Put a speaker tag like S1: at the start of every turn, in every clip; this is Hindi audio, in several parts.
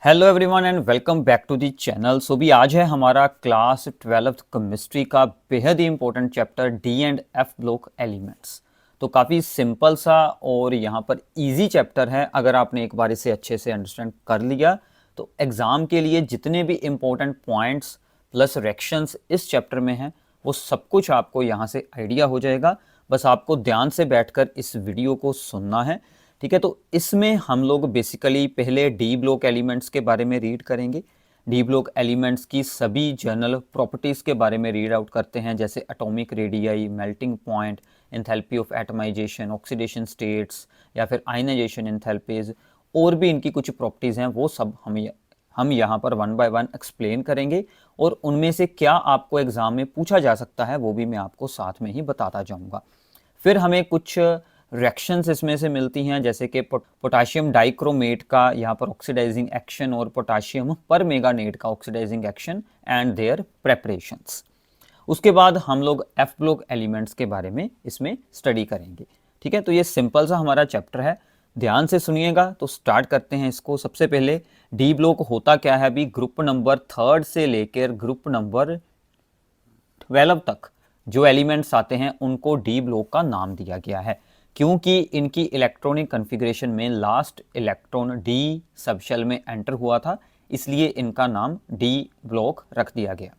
S1: Hello everyone and welcome back to the channel. So भी आज है हमारा क्लास 12th केमिस्ट्री का बेहद ही important chapter D and F block elements. तो काफ़ी सिंपल सा और यहाँ पर इजी चैप्टर है। अगर आपने एक बार इसे अच्छे से अंडरस्टैंड कर लिया तो एग्ज़ाम के लिए जितने भी इम्पोर्टेंट पॉइंट्स प्लस रिएक्शंस इस चैप्टर में हैं वो सब कुछ आपको यहाँ से आइडिया हो जाएगा। बस आपको ध्यान से बैठकर इस वीडियो को सुनना है, ठीक है। तो इसमें हम लोग बेसिकली पहले डी ब्लॉक एलिमेंट्स के बारे में रीड करेंगे। डी ब्लॉक एलिमेंट्स की सभी जनरल प्रॉपर्टीज़ के बारे में रीड आउट करते हैं, जैसे atomic radii, melting point, enthalpy of atomisation, oxidation states या फिर आयनाइजेशन एंथैल्पीज, और भी इनकी कुछ प्रॉपर्टीज़ हैं वो सब हम यहाँ पर वन बाय वन एक्सप्लेन करेंगे। और उनमें से क्या आपको एग्ज़ाम में पूछा जा सकता है वो भी मैं आपको साथ में ही बताता जाऊँगा। फिर हमें कुछ रिएक्शंस इसमें से मिलती हैं, जैसे कि पोटाशियम डाइक्रोमेट का यहाँ पर ऑक्सीडाइजिंग एक्शन और पोटाशियम परमैंगनेट का oxidising action and their preparations. उसके बाद हम लोग एफ ब्लॉक एलिमेंट्स के बारे में इसमें स्टडी करेंगे, ठीक है। तो ये सिंपल सा हमारा चैप्टर है, ध्यान से सुनिएगा। तो स्टार्ट करते हैं इसको। सबसे पहले डी ब्लॉक होता क्या है अभी, ग्रुप नंबर 3 से लेकर ग्रुप नंबर 12 तक जो एलिमेंट्स आते हैं उनको डी ब्लॉक का नाम दिया गया है, क्योंकि इनकी इलेक्ट्रॉनिक कॉन्फ़िगरेशन में लास्ट इलेक्ट्रॉन डी सबशेल में एंटर हुआ था, इसलिए इनका नाम डी ब्लॉक रख दिया गया।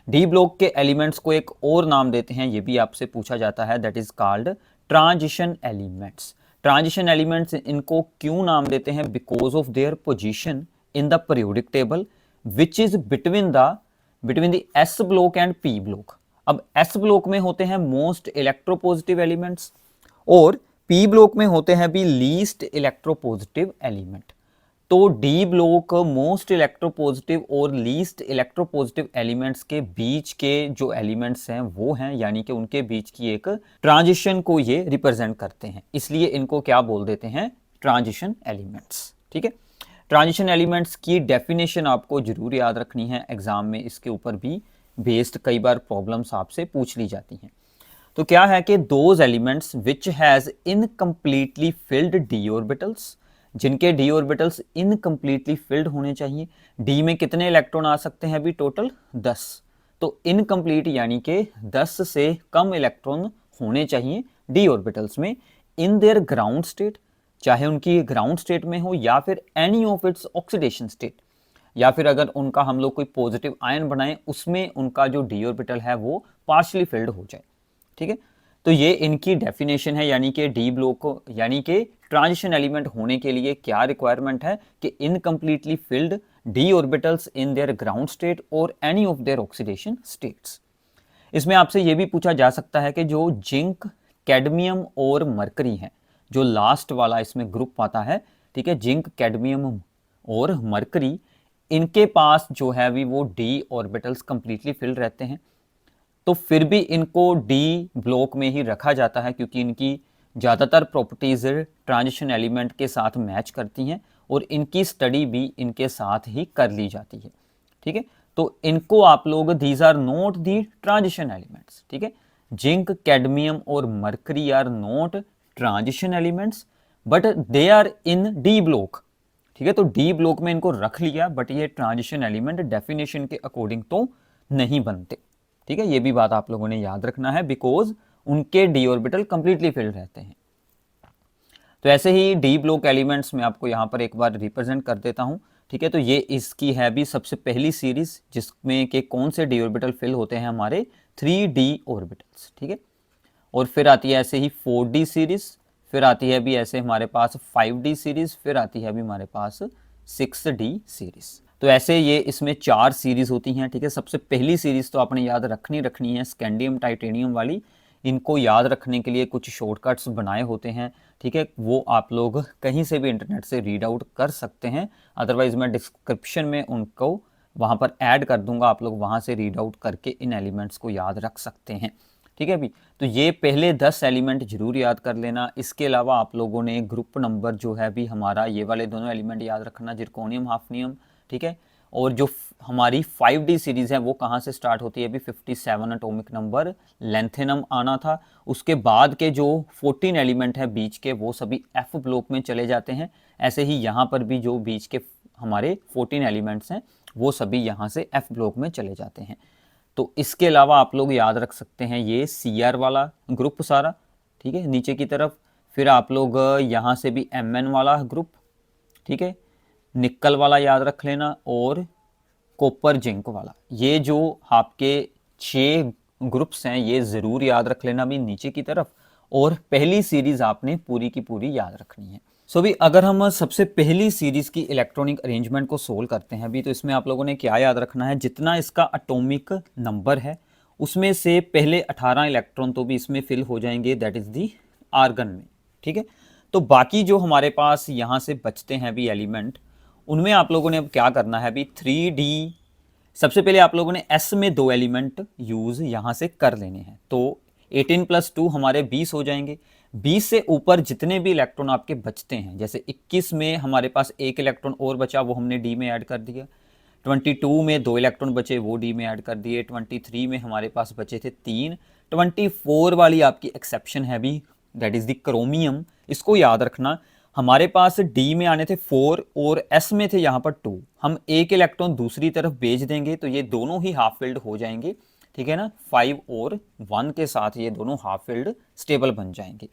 S1: डी ब्लॉक के एलिमेंट्स को एक और नाम देते हैं, ये भी आपसे पूछा जाता है, that is called transition elements. Transition elements इनको क्यों नाम देते हैं? Because of their position in the periodic table which is between the S block and P block. अब एस ब्लॉक में होते हैं मोस्ट इलेक्ट्रोपॉजिटिव एलिमेंट्स और पी ब्लॉक में होते हैं भी लीस्ट इलेक्ट्रोपॉजिटिव एलिमेंट। तो डी ब्लॉक मोस्ट इलेक्ट्रोपॉजिटिव और लीस्ट इलेक्ट्रोपॉजिटिव एलिमेंट्स के बीच के जो एलिमेंट्स हैं वो हैं, यानी कि उनके बीच की एक ट्रांजिशन को ये रिप्रेजेंट करते हैं, इसलिए इनको क्या बोल देते हैं? ट्रांजिशन एलिमेंट्स, ठीक है। ट्रांजिशन एलिमेंट्स की डेफिनेशन आपको जरूर याद रखनी है, एग्जाम में इसके ऊपर भी बेस्ड कई बार प्रॉब्लम्स आपसे पूछ ली जाती हैं। तो क्या है कि those elements which has incompletely filled D orbitals, जिनके डी ऑर्बिटल्स इनकम्प्लीटली फिल्ड होने चाहिए। डी में कितने इलेक्ट्रॉन आ सकते हैं अभी? टोटल 10। तो इनकम्प्लीट यानी कि 10 से कम इलेक्ट्रॉन होने चाहिए डी ऑर्बिटल्स में इन देयर ग्राउंड स्टेट, चाहे उनकी ग्राउंड स्टेट में हो या फिर any of its oxidation state, या फिर अगर उनका हम लोग कोई पॉजिटिव आयन बनाएं उसमें उनका जो डी ऑर्बिटल है वो पार्शली फिल्ड हो जाए, ठीक है। तो ये इनकी डेफिनेशन है, यानी कि डी ब्लॉक को, यानी कि ट्रांजिशन एलिमेंट होने के लिए क्या रिक्वायरमेंट है कि incompletely filled D orbitals in their ground state और any of their oxidation states. इसमें आपसे ये भी पूछा जा सकता है कि जो जिंक, कैडमियम और मरकरी है, जो लास्ट वाला इसमें ग्रुप आता है, ठीक है, जिंक, कैडमियम और मरकरी, इनके पास जो है भी वो डी ऑर्बिटल्स कंप्लीटली फिल्ड रहते हैं, तो फिर भी इनको डी ब्लॉक में ही रखा जाता है, क्योंकि इनकी ज़्यादातर प्रॉपर्टीज ट्रांजिशन एलिमेंट के साथ मैच करती हैं और इनकी स्टडी भी इनके साथ ही कर ली जाती है, ठीक है। तो इनको आप लोग, these are not the transition elements, ठीक है। जिंक, कैडमियम और mercury are not transition elements but they are in d block, ठीक है। तो डी ब्लॉक में इनको रख लिया, बट ये ट्रांजिशन एलिमेंट डेफिनेशन के अकॉर्डिंग तो नहीं बनते, ठीक है। ये भी बात आप लोगों ने याद रखना है, बिकॉज उनके डी ऑर्बिटल कंप्लीटली फिल्ड रहते हैं। तो ऐसे ही डी ब्लॉक एलिमेंट्स में आपको यहाँ पर एक बार रिप्रेजेंट कर देता हूँ, ठीक है। तो ये इसकी है भी सबसे पहली सीरीज, जिसमें के कौन से डी ऑर्बिटल फिल होते हैं? हमारे 3D ऑर्बिटल्स, ठीक है। और फिर आती है ऐसे ही 4D सीरीज, फिर आती है भी ऐसे हमारे पास 5D सीरीज, फिर आती है भी हमारे पास 6D सीरीज। तो ऐसे ये इसमें 4 सीरीज होती हैं, ठीक है। सबसे पहली सीरीज तो आपने याद रखनी है, स्कैंडियम टाइटेनियम वाली। इनको याद रखने के लिए कुछ शॉर्टकट्स बनाए होते हैं, ठीक है, वो आप लोग कहीं से भी इंटरनेट से रीड आउट कर सकते हैं, अदरवाइज मैं डिस्क्रिप्शन में उनको वहाँ पर ऐड कर दूंगा, आप लोग वहाँ से रीड आउट करके इन एलिमेंट्स को याद रख सकते हैं, ठीक है भी। तो ये पहले 10 एलिमेंट जरूर याद कर लेना। इसके अलावा आप लोगों ने ग्रुप नंबर जो है भी हमारा, ये वाले दोनों एलिमेंट याद रखना, जिरकोनियम, हाफनियम, ठीक है। और जो हमारी 5D सीरीज है वो कहाँ से स्टार्ट होती है? अभी 57 एटॉमिक नंबर लेंथेनम आना था। उसके बाद के जो 14 एलिमेंट है बीच के, वो सभी एफ ब्लॉक में चले जाते हैं। ऐसे ही यहाँ पर भी जो बीच के हमारे 14 एलिमेंट्स हैं वो सभी यहाँ से F ब्लॉक में चले जाते हैं। तो इसके अलावा आप लोग याद रख सकते हैं ये Cr वाला ग्रुप सारा, ठीक है, नीचे की तरफ। फिर आप लोग यहाँ से भी Mn वाला ग्रुप, ठीक है, निकल वाला याद रख लेना, और कॉपर जिंक वाला। ये जो आपके 6 ग्रुप्स हैं ये ज़रूर याद रख लेना भी नीचे की तरफ, और पहली सीरीज़ आपने पूरी की पूरी याद रखनी है। सो भी अगर हम सबसे पहली सीरीज़ की इलेक्ट्रॉनिक अरेंजमेंट को सोल्व करते हैं अभी, तो इसमें आप लोगों ने क्या याद रखना है, जितना इसका एटॉमिक नंबर है उसमें से पहले 18 इलेक्ट्रॉन तो भी इसमें फिल हो जाएंगे, दैट इज़ दी आर्गन में, ठीक है। तो बाकी जो हमारे पास यहाँ से बचते हैं भी एलिमेंट, उनमें आप लोगों ने अब क्या करना है अभी 3D, सबसे पहले आप लोगों ने S में 2 एलिमेंट यूज़ यहाँ से कर लेने हैं। तो 18 + 2 हमारे 20 हो जाएंगे। 20 से ऊपर जितने भी इलेक्ट्रॉन आपके बचते हैं, जैसे 21 में हमारे पास 1 इलेक्ट्रॉन और बचा, वो हमने D में ऐड कर दिया। 22 में 2 इलेक्ट्रॉन बचे, वो D में ऐड कर दिए। 23 में हमारे पास बचे थे 3। 24 वाली आपकी एक्सेप्शन है भी, दैट इज़ द क्रोमियम। इसको याद रखना, हमारे पास D में आने थे 4 और S में थे यहाँ पर 2। हम 1 इलेक्ट्रॉन दूसरी तरफ भेज देंगे तो ये दोनों ही हाफ फिल्ड हो जाएंगे, ठीक है ना। 5 और 1 के साथ ये दोनों हाफ फिल्ड स्टेबल बन जाएंगे।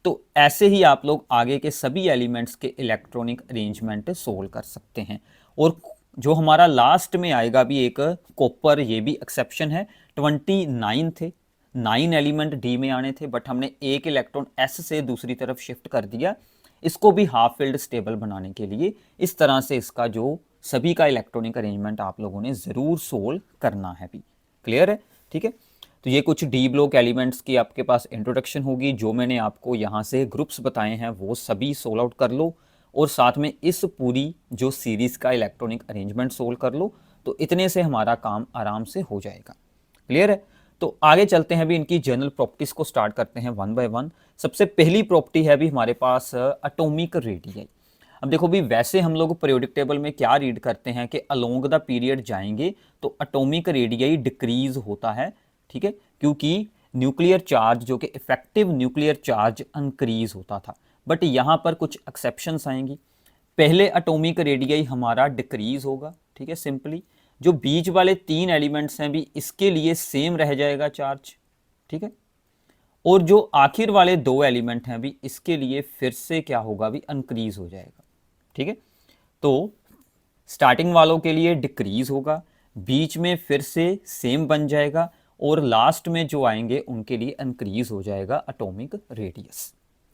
S1: तो ऐसे ही आप लोग आगे के सभी एलिमेंट्स के इलेक्ट्रॉनिक अरेंजमेंट सोल्व कर सकते हैं। और जो हमारा लास्ट में आएगा भी एक कॉपर, ये भी एक्सेप्शन है। 29 थे, 9 एलिमेंट D में आने थे, बट हमने 1 इलेक्ट्रॉन S से दूसरी तरफ शिफ्ट कर दिया, इसको भी हाफ फिल्ड स्टेबल बनाने के लिए। इस तरह से इसका जो सभी का इलेक्ट्रॉनिक अरेंजमेंट आप लोगों ने ज़रूर सोल्व करना है भी। क्लियर है, ठीक है। तो ये कुछ D ब्लॉक एलिमेंट्स की आपके पास इंट्रोडक्शन होगी। जो मैंने आपको यहाँ से ग्रुप्स बताए हैं वो सभी सोल्व आउट कर लो, और साथ में इस पूरी जो सीरीज़ का इलेक्ट्रॉनिक अरेंजमेंट सोल्व कर लो, तो इतने से हमारा काम आराम से हो जाएगा। क्लियर है। तो आगे चलते हैं, अभी इनकी जनरल प्रॉपर्टीज़ को स्टार्ट करते हैं 1 बाय 1। सबसे पहली प्रॉपर्टी है अभी हमारे पास एटॉमिक रेडियस। अब देखो भी, वैसे हम लोग पीरियोडिक टेबल में क्या रीड करते हैं कि अलोंग द पीरियड जाएंगे तो एटॉमिक रेडियस डिक्रीज होता है, ठीक है, क्योंकि न्यूक्लियर चार्ज जो कि इफेक्टिव न्यूक्लियर चार्ज इंक्रीज होता था। बट यहाँ पर कुछ एक्सेप्शंस आएंगी। पहले एटॉमिक रेडियस हमारा डिक्रीज होगा, ठीक है, सिंपली। जो बीच वाले 3 एलिमेंट्स हैं भी, इसके लिए सेम रह जाएगा चार्ज, ठीक है। और जो आखिर वाले 2 एलिमेंट हैं भी, इसके लिए फिर से क्या होगा भी, इंक्रीज हो जाएगा, ठीक है। तो स्टार्टिंग वालों के लिए डिक्रीज होगा, बीच में फिर से सेम बन जाएगा, और लास्ट में जो आएंगे उनके लिए इंक्रीज हो जाएगा एटॉमिक रेडियस।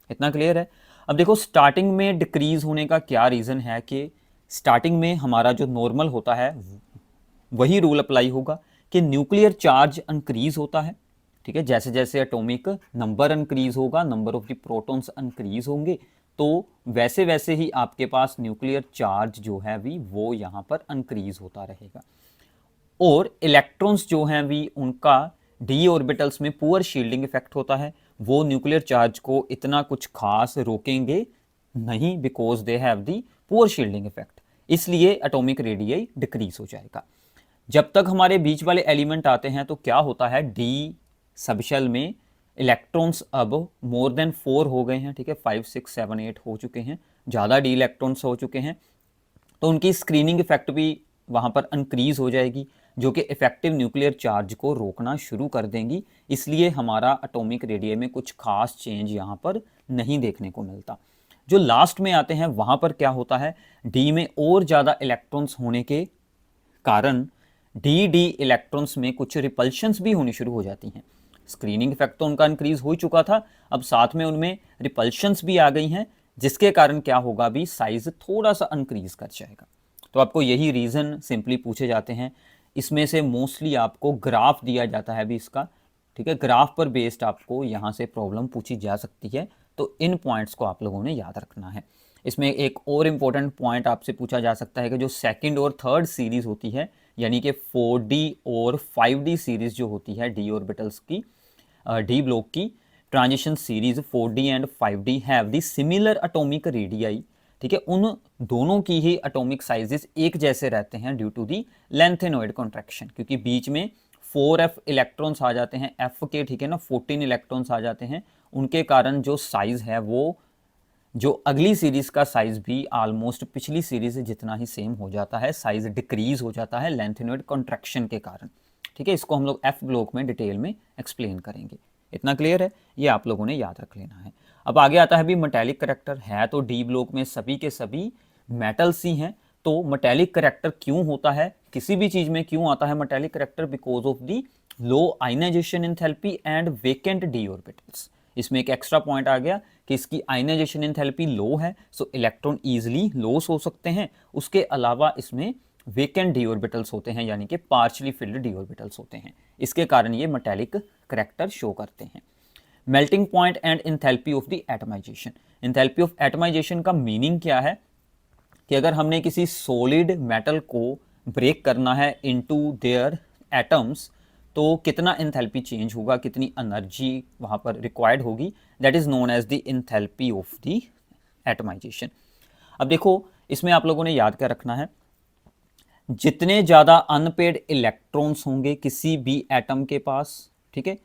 S1: इतना क्लियर है। अब देखो, स्टार्टिंग में डिक्रीज होने का क्या रीज़न है कि स्टार्टिंग में हमारा जो नॉर्मल होता है वही रूल अप्लाई होगा कि न्यूक्लियर चार्ज इंक्रीज होता है, ठीक है। जैसे जैसे एटॉमिक नंबर इंक्रीज होगा, number of the protons increase होंगे, तो वैसे वैसे ही आपके पास न्यूक्लियर चार्ज जो है भी वो यहाँ पर इंक्रीज होता रहेगा। और इलेक्ट्रॉन्स जो हैं भी, उनका D ऑर्बिटल्स में पुअर शील्डिंग इफेक्ट होता है, वो न्यूक्लियर चार्ज को इतना कुछ खास रोकेंगे नहीं, because they have the poor shielding effect, इसलिए एटॉमिक रेडियस डिक्रीज हो जाएगा। जब तक हमारे बीच वाले एलिमेंट आते हैं तो क्या होता है, D सबशेल में इलेक्ट्रॉन्स अब मोर देन 4 हो गए हैं, ठीक है, 5 6 7 8 हो चुके हैं, ज़्यादा D इलेक्ट्रॉन्स हो चुके हैं, तो उनकी स्क्रीनिंग इफेक्ट भी वहाँ पर इंक्रीज हो जाएगी, जो कि इफेक्टिव न्यूक्लियर चार्ज को रोकना शुरू कर देंगी। इसलिए हमारा एटॉमिक रेडियस में कुछ खास चेंज यहाँ पर नहीं देखने को मिलता। जो लास्ट में आते हैं वहाँ पर क्या होता है, D में और ज़्यादा इलेक्ट्रॉन्स होने के कारण D इलेक्ट्रॉन्स में कुछ रिपल्शंस भी होनी शुरू हो जाती हैं। स्क्रीनिंग इफेक्ट तो उनका इंक्रीज हो चुका था, अब साथ में उनमें रिपल्शंस भी आ गई हैं, जिसके कारण क्या होगा भी, साइज थोड़ा सा इंक्रीज कर जाएगा। तो आपको यही रीज़न सिंपली पूछे जाते हैं। इसमें से मोस्टली आपको ग्राफ दिया जाता है भी इसका, ठीक है, ग्राफ पर बेस्ड आपको यहाँ से प्रॉब्लम पूछी जा सकती है। तो इन पॉइंट्स को आप लोगों ने याद रखना है। इसमें एक और इम्पोर्टेंट पॉइंट आपसे पूछा जा सकता है कि जो सेकंड और थर्ड सीरीज़ होती है, यानी कि 4D और 5D सीरीज़ जो होती है D ऑर्बिटल्स की, D ब्लॉक की transition series 4D and 5D have the similar atomic radii, ठीक है। उन दोनों की ही एटॉमिक साइजेस एक जैसे रहते हैं due to the lanthanoid contraction, क्योंकि बीच में 4f इलेक्ट्रॉन्स आ जाते हैं, f के, ठीक है ना, 14 इलेक्ट्रॉन्स आ जाते हैं, उनके कारण जो साइज है वो जो अगली सीरीज का साइज भी ऑलमोस्ट पिछली सीरीज जितना ही सेम हो जाता है, साइज डिक्रीज हो जाता है लेंथेनॉइड कॉन्ट्रैक्शन के कारण। ठीक है, इसको हम लोग एफ ब्लॉक में डिटेल में एक्सप्लेन करेंगे। इतना क्लियर है, ये आप लोगों ने याद रख लेना है। अब आगे आता है भी मेटेलिक करेक्टर है, तो डी ब्लॉक में सभी के सभी मेटल्स ही हैं। तो मेटेलिक करेक्टर क्यों होता है, किसी भी चीज में क्यों आता है metallic character? Because of the low ionisation enthalpy and vacant d orbitals. इसमें एक एक्स्ट्रा पॉइंट आ गया कि इसकी आयनाइजेशन एंथैल्पी लो है, सो इलेक्ट्रॉन इजीली लॉस हो सकते हैं। उसके अलावा इसमें वेकेंट डी ऑर्बिटल्स होते हैं, यानी कि पार्शली फिल्ड डी ऑर्बिटल्स होते हैं। इसके कारण ये मेटेलिक करेक्टर शो करते हैं। Melting point and enthalpy of the atomisation. Enthalpy of atomisation का मीनिंग क्या है कि अगर हमने किसी सॉलिड मेटल को ब्रेक करना है इनटू देयर एटम्स, तो कितना एंथैल्पी चेंज होगा, कितनी एनर्जी वहां पर रिक्वायर्ड होगी, that is known as the enthalpy of the atomisation. अब देखो, इसमें आप लोगों ने याद क्या रखना है, जितने ज़्यादा अनपेड इलेक्ट्रॉन्स होंगे किसी भी एटम के पास, ठीक है,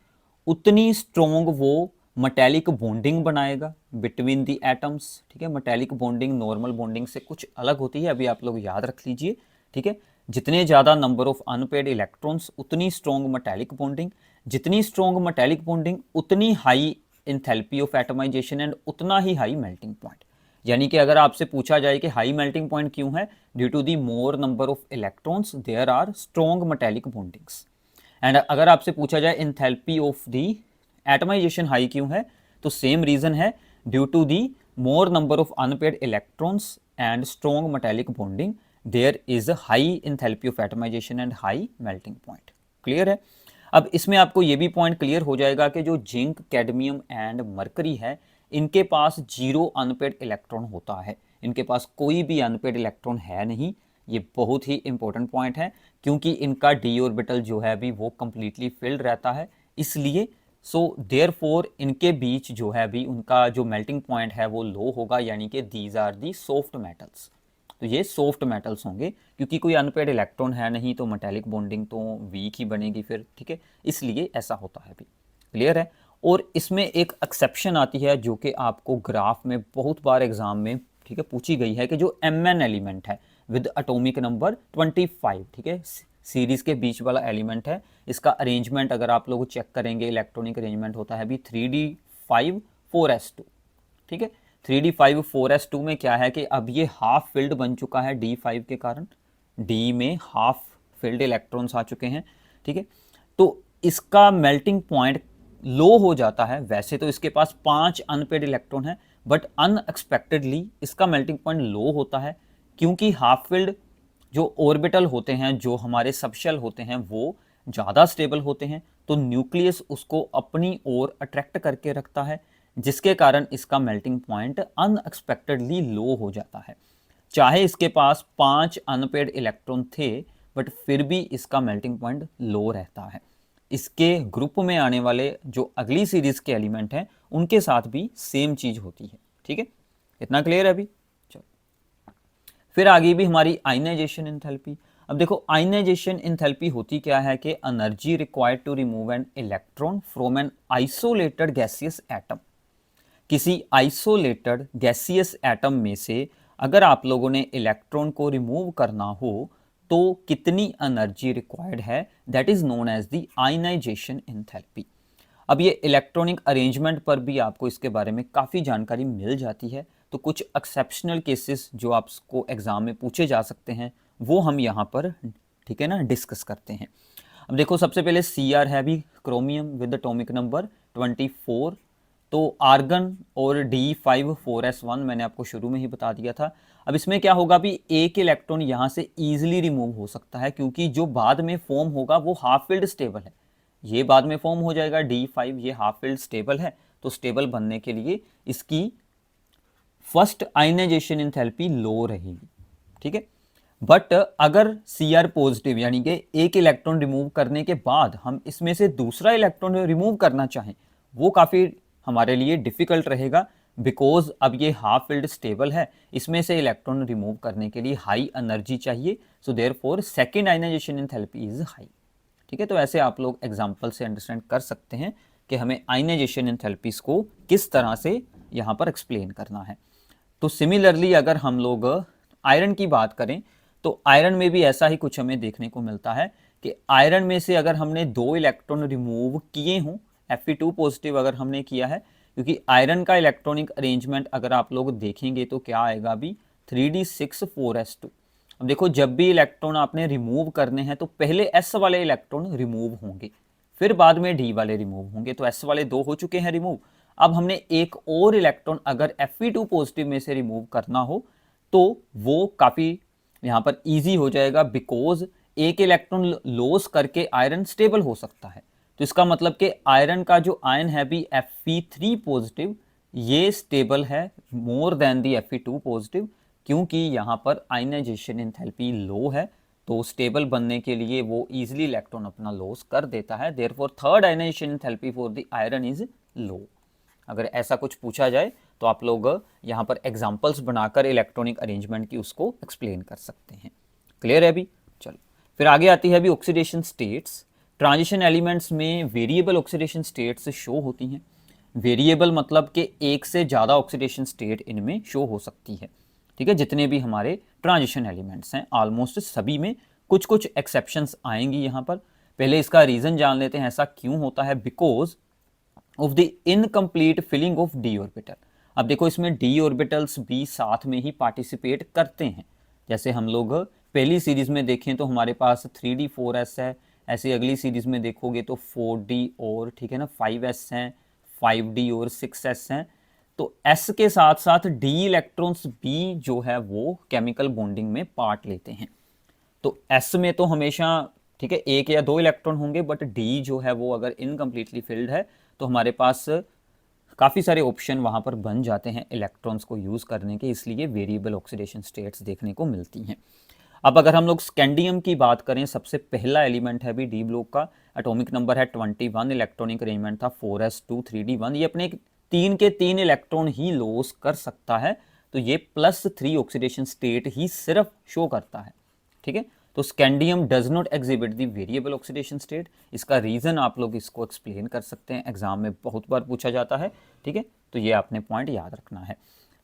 S1: उतनी स्ट्रॉन्ग वो मेटेलिक बॉन्डिंग बनाएगा बिटवीन दी एटम्स। ठीक है, मेटेलिक बॉन्डिंग नॉर्मल बॉन्डिंग से कुछ अलग होती है, अभी आप लोग याद रख लीजिए। ठीक है, जितने ज़्यादा नंबर ऑफ अनपेड इलेक्ट्रॉन्स उतनी स्ट्रॉन्ग मेटेलिक बॉन्डिंग, जितनी स्ट्रॉन्ग मेटेलिक बॉन्डिंग उतनी high enthalpy of atomisation and उतना ही हाई मेल्टिंग पॉइंट। यानी कि अगर आपसे पूछा जाए कि हाई मेल्टिंग पॉइंट क्यों है, due to the more number of electrons there are strong metallic bondings. And अगर आपसे पूछा जाए enthalpy of the atomisation high क्यों है, तो सेम रीजन है, due to the more number of unpaired electrons and strong metallic bonding there is high enthalpy of atomisation and high melting point. Clear है? अब इसमें आपको ये भी पॉइंट क्लियर हो जाएगा कि जो जिंक, कैडमियम एंड मरकरी है, इनके पास जीरो अनपेड इलेक्ट्रॉन होता है, इनके पास कोई भी अनपेड इलेक्ट्रॉन है नहीं। ये बहुत ही इंपॉर्टेंट पॉइंट है, क्योंकि इनका डी ऑर्बिटल जो है अभी वो कंप्लीटली फिल्ड रहता है, इसलिए सो देयरफॉर इनके बीच जो है अभी उनका जो मेल्टिंग पॉइंट है वो लो होगा, यानी कि these are the soft metals. तो ये सॉफ्ट मेटल्स होंगे, क्योंकि कोई अनपेड इलेक्ट्रॉन है नहीं, तो मेटेलिक बॉन्डिंग तो वीक ही बनेगी फिर। ठीक है, इसलिए ऐसा होता है अभी। क्लियर है? और इसमें एक एक्सेप्शन आती है जो कि आपको ग्राफ में बहुत बार एग्जाम में, ठीक है, पूछी गई है, कि जो Mn एलिमेंट है विद एटॉमिक नंबर 25, ठीक है, सीरीज के बीच वाला एलिमेंट है, इसका अरेंजमेंट अगर आप लोग चेक करेंगे, इलेक्ट्रॉनिक अरेंजमेंट होता है अभी 3d5 4s2। ठीक है, 3d5 4s2 में क्या है कि अब ये हाफ फिल्ड बन चुका है d5 के कारण, d में हाफ फिल्ड इलेक्ट्रॉन्स आ चुके हैं। ठीक है, तो इसका मेल्टिंग पॉइंट लो हो जाता है। वैसे तो इसके पास 5 अनपेड इलेक्ट्रॉन है, बट अनएक्सपेक्टेडली इसका मेल्टिंग पॉइंट लो होता है, क्योंकि हाफ फिल्ड जो ऑर्बिटल होते हैं, जो हमारे सबशेल होते हैं, वो ज़्यादा स्टेबल होते हैं, तो न्यूक्लियस उसको अपनी ओर अट्रैक्ट करके रखता है, जिसके कारण इसका मेल्टिंग पॉइंट अनएक्सपेक्टेडली लो हो जाता है। चाहे इसके पास 5 अनपेड इलेक्ट्रॉन थे, बट फिर भी इसका मेल्टिंग पॉइंट लो रहता है। इसके ग्रुप में आने वाले जो अगली सीरीज के एलिमेंट हैं, उनके साथ भी सेम चीज होती है। ठीक है, इतना क्लियर है अभी? चलो, फिर आगे भी हमारी आयनाइजेशन एंथैल्पी। अब देखो, आयनाइजेशन एंथैल्पी होती क्या है कि energy required to remove an electron from an isolated gaseous atom. किसी आइसोलेटेड गैसियस एटम में से अगर आप लोगों ने इलेक्ट्रॉन को रिमूव करना हो, तो कितनी एनर्जी रिक्वायर्ड है, that is known as the ionisation enthalpy. अब ये इलेक्ट्रॉनिक अरेंजमेंट पर भी आपको इसके बारे में काफ़ी जानकारी मिल जाती है, तो कुछ एक्सेप्शनल केसेस जो आपको एग्जाम में पूछे जा सकते हैं, वो हम यहाँ पर, ठीक है ना, डिस्कस करते हैं। अब देखो, सबसे पहले Cr है भी क्रोमियम विद एटॉमिक नंबर 24, तो आर्गन और D5 4s1 मैंने आपको शुरू में ही बता दिया था। अब इसमें क्या होगा भी, एक इलेक्ट्रॉन यहाँ से इजीली रिमूव हो सकता है, क्योंकि जो बाद में फॉर्म होगा वो हाफ फील्ड स्टेबल है। ये बाद में फॉर्म हो जाएगा D5, ये हाफ फील्ड स्टेबल है, तो स्टेबल बनने के लिए इसकी फर्स्ट आयनाइजेशन एंथैल्पी लो रहेगी। ठीक है, बट अगर Cr पॉजिटिव, यानी कि एक इलेक्ट्रॉन रिमूव करने के बाद हम इसमें से दूसरा इलेक्ट्रॉन रिमूव करना चाहें, वो काफ़ी हमारे लिए डिफिकल्ट रहेगा, बिकॉज अब ये हाफ फील्ड स्टेबल है, इसमें से इलेक्ट्रॉन रिमूव करने के लिए हाई एनर्जी चाहिए, so therefore second ionisation enthalpy is high. ठीक है, तो ऐसे आप लोग एग्जांपल से अंडरस्टैंड कर सकते हैं कि हमें आयनाइजेशन एंथैल्पीज को किस तरह से यहाँ पर एक्सप्लेन करना है। तो सिमिलरली अगर हम लोग आयरन की बात करें तो आयरन में भी ऐसा ही कुछ हमें देखने को मिलता है कि आयरन में से अगर हमने 2 इलेक्ट्रॉन रिमूव किए हों, Fe2 पॉजिटिव अगर हमने किया है, क्योंकि आयरन का इलेक्ट्रॉनिक अरेंजमेंट अगर आप लोग देखेंगे तो क्या आएगा अभी 3d6 4s2। अब देखो जब भी इलेक्ट्रॉन आपने रिमूव करने हैं तो पहले s वाले इलेक्ट्रॉन रिमूव होंगे, फिर बाद में d वाले रिमूव होंगे। तो s वाले 2 हो चुके हैं रिमूव। अब हमने एक और इलेक्ट्रॉन अगर Fe2 पॉजिटिव में से रिमूव करना हो तो वो काफ़ी यहाँ पर इजी हो जाएगा, बिकॉज एक इलेक्ट्रॉन लॉस करके आयरन स्टेबल हो सकता है। तो इसका मतलब कि आयरन का जो आयन है भी Fe3 पॉजिटिव ये स्टेबल है मोर देन दी Fe2 पॉजिटिव, क्योंकि यहाँ पर आयनाइजेशन एंथैल्पी लो है। तो स्टेबल बनने के लिए वो इजीली इलेक्ट्रॉन अपना लॉस कर देता है। Therefore third ionisation enthalpy for the iron is low. अगर ऐसा कुछ पूछा जाए तो आप लोग यहाँ पर एग्जाम्पल्स बनाकर इलेक्ट्रॉनिक अरेंजमेंट की उसको एक्सप्लेन कर सकते हैं। क्लियर है अभी? चलो फिर आगे आती है अभी ऑक्सीडेशन स्टेट्स। ट्रांजिशन एलिमेंट्स में वेरिएबल ऑक्सीडेशन स्टेट्स शो होती हैं। वेरिएबल मतलब कि एक से ज़्यादा ऑक्सीडेशन स्टेट इनमें शो हो सकती है। ठीक है, जितने भी हमारे ट्रांजिशन एलिमेंट्स हैं ऑलमोस्ट सभी में, कुछ कुछ एक्सेप्शंस आएंगी यहाँ पर। पहले इसका रीज़न जान लेते हैं ऐसा क्यों होता है। Because of the incomplete filling of d orbital. अब देखो इसमें डी ऑर्बिटल्स भी साथ में ही पार्टिसिपेट करते हैं। जैसे हम लोग पहली सीरीज में देखें तो हमारे पास 3d 4s है, ऐसे अगली सीरीज में देखोगे तो 4d और ठीक है ना 5s हैं, 5d और 6s हैं। तो s के साथ साथ d इलेक्ट्रॉन्स भी जो है वो केमिकल बॉन्डिंग में पार्ट लेते हैं। तो s में तो हमेशा ठीक है 1 या 2 इलेक्ट्रॉन होंगे, बट d जो है वो अगर इनकम्प्लीटली फिल्ड है तो हमारे पास काफ़ी सारे ऑप्शन वहाँ पर बन जाते हैं इलेक्ट्रॉन्स को यूज़ करने के, इसलिए वेरिएबल ऑक्सीडेशन स्टेट्स देखने को मिलती हैं। अब अगर हम लोग स्कैंडियम की बात करें, सबसे पहला एलिमेंट है भी डी ब्लॉक का, एटॉमिक नंबर है 21, इलेक्ट्रॉनिक अरेंजमेंट था 4s2 3d1। ये अपने 3 के 3 इलेक्ट्रॉन ही लॉस कर सकता है, तो ये +3 ऑक्सीडेशन स्टेट ही सिर्फ शो करता है। ठीक है, तो scandium does not exhibit the variable oxidation state. इसका रीज़न आप लोग इसको एक्सप्लेन कर सकते हैं, एग्जाम में बहुत बार पूछा जाता है। ठीक है, तो ये आपने पॉइंट याद रखना है।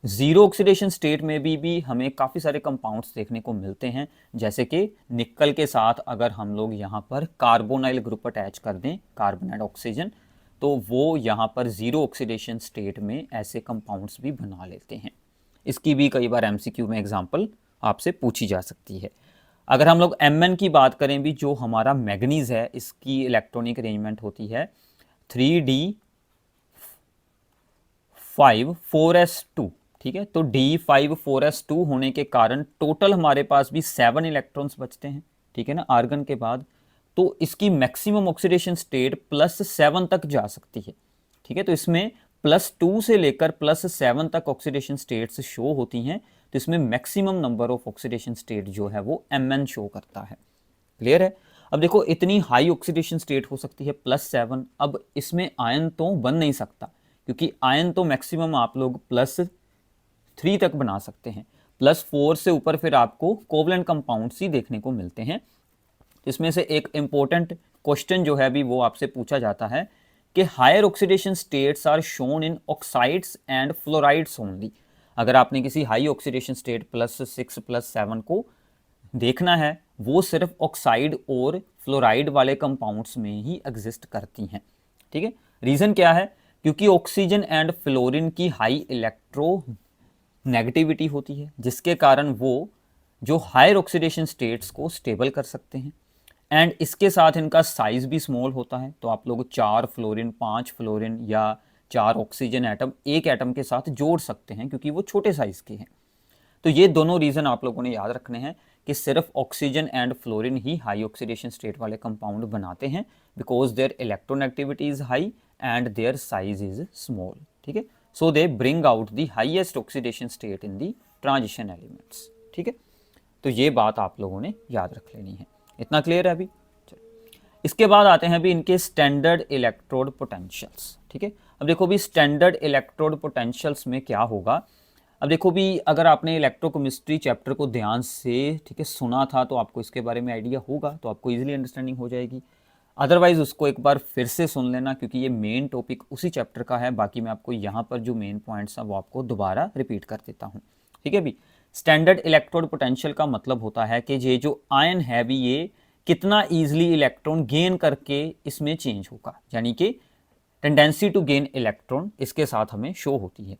S1: जीरो ऑक्सीडेशन स्टेट में भी हमें काफ़ी सारे कंपाउंड्स देखने को मिलते हैं, जैसे कि निकल के साथ अगर हम लोग यहाँ पर कार्बोनाइल ग्रुप अटैच कर दें, कार्बन एंड ऑक्सीजन, तो वो यहाँ पर जीरो ऑक्सीडेशन स्टेट में ऐसे कंपाउंड्स भी बना लेते हैं। इसकी भी कई बार MCQ में एग्जाम्पल आपसे पूछी जा सकती है। अगर हम लोग Mn की बात करें भी, जो हमारा मैग्नीज है, इसकी इलेक्ट्रॉनिक अरेंजमेंट होती है 3d5 4s2। ठीक है, तो d5 4s2 होने के कारण टोटल हमारे पास भी 7 इलेक्ट्रॉन्स बचते हैं। ठीक है ना, आर्गन के बाद। तो इसकी मैक्सिमम ऑक्सीडेशन स्टेट +7 तक जा सकती है। ठीक है, तो इसमें +2 से लेकर +7 तक ऑक्सीडेशन स्टेट्स शो होती हैं। तो इसमें maximum number of oxidation state जो है वो Mn शो करता है। क्लियर है? अब देखो इतनी हाई ऑक्सीडेशन स्टेट हो सकती है +7। अब इसमें आयन तो बन नहीं सकता, क्योंकि आयन तो मैक्सिमम आप लोग +3 तक बना सकते हैं। +4 से ऊपर फिर आपको कोवलेंट कंपाउंड्स ही देखने को मिलते हैं। इसमें से एक इंपॉर्टेंट क्वेश्चन जो है अभी वो आपसे पूछा जाता है कि higher oxidation states are shown in oxides and fluorides only. अगर आपने किसी हाई ऑक्सीडेशन स्टेट +6 +7 को देखना है, वो सिर्फ ऑक्साइड और फ्लोराइड वाले कंपाउंड्स में ही एग्जिस्ट करती हैं। ठीक है, रीज़न क्या है? क्योंकि ऑक्सीजन एंड फ्लोरीन की हाई इलेक्ट्रो नेगेटिविटी होती है, जिसके कारण वो जो हायर ऑक्सीडेशन स्टेट्स को स्टेबल कर सकते हैं। एंड इसके साथ इनका साइज भी स्मॉल होता है। तो आप लोग 4 फ्लोरीन 5 फ्लोरीन या 4 ऑक्सीजन एटम एक एटम के साथ जोड़ सकते हैं, क्योंकि वो छोटे साइज के हैं। तो ये दोनों रीज़न आप लोगों ने याद रखने हैं कि सिर्फ ऑक्सीजन एंड फ्लोरीन ही हाई ऑक्सीडेशन स्टेट वाले कंपाउंड बनाते हैं, because their electronegativity is high and their size is small. ठीक है, so they bring out the highest oxidation state in the transition elements. ठीक है, तो ये बात आप लोगों ने याद रख लेनी है। इतना क्लियर है अभी? चलो इसके बाद आते हैं अभी इनके स्टैंडर्ड इलेक्ट्रोड पोटेंशियल्स। ठीक है, अब देखो भी स्टैंडर्ड इलेक्ट्रोड पोटेंशियल्स में क्या होगा। अब देखो भी अगर आपने इलेक्ट्रोकेमिस्ट्री चैप्टर को ध्यान से ठीक है सुना था तो आपको इसके बारे में आइडिया होगा, तो आपको इजीली अंडरस्टैंडिंग हो जाएगी। अदरवाइज उसको एक बार फिर से सुन लेना, क्योंकि ये मेन टॉपिक उसी चैप्टर का है। बाकी मैं आपको यहाँ पर जो मेन पॉइंट्स हैं वो आपको दोबारा रिपीट कर देता हूँ। ठीक है भी। स्टैंडर्ड इलेक्ट्रोड पोटेंशियल का मतलब होता है कि ये जो आयन है भी ये कितना ईजिली इलेक्ट्रॉन गेन करके इसमें चेंज होगा, यानी कि टेंडेंसी टू गेन इलेक्ट्रॉन इसके साथ हमें शो होती है।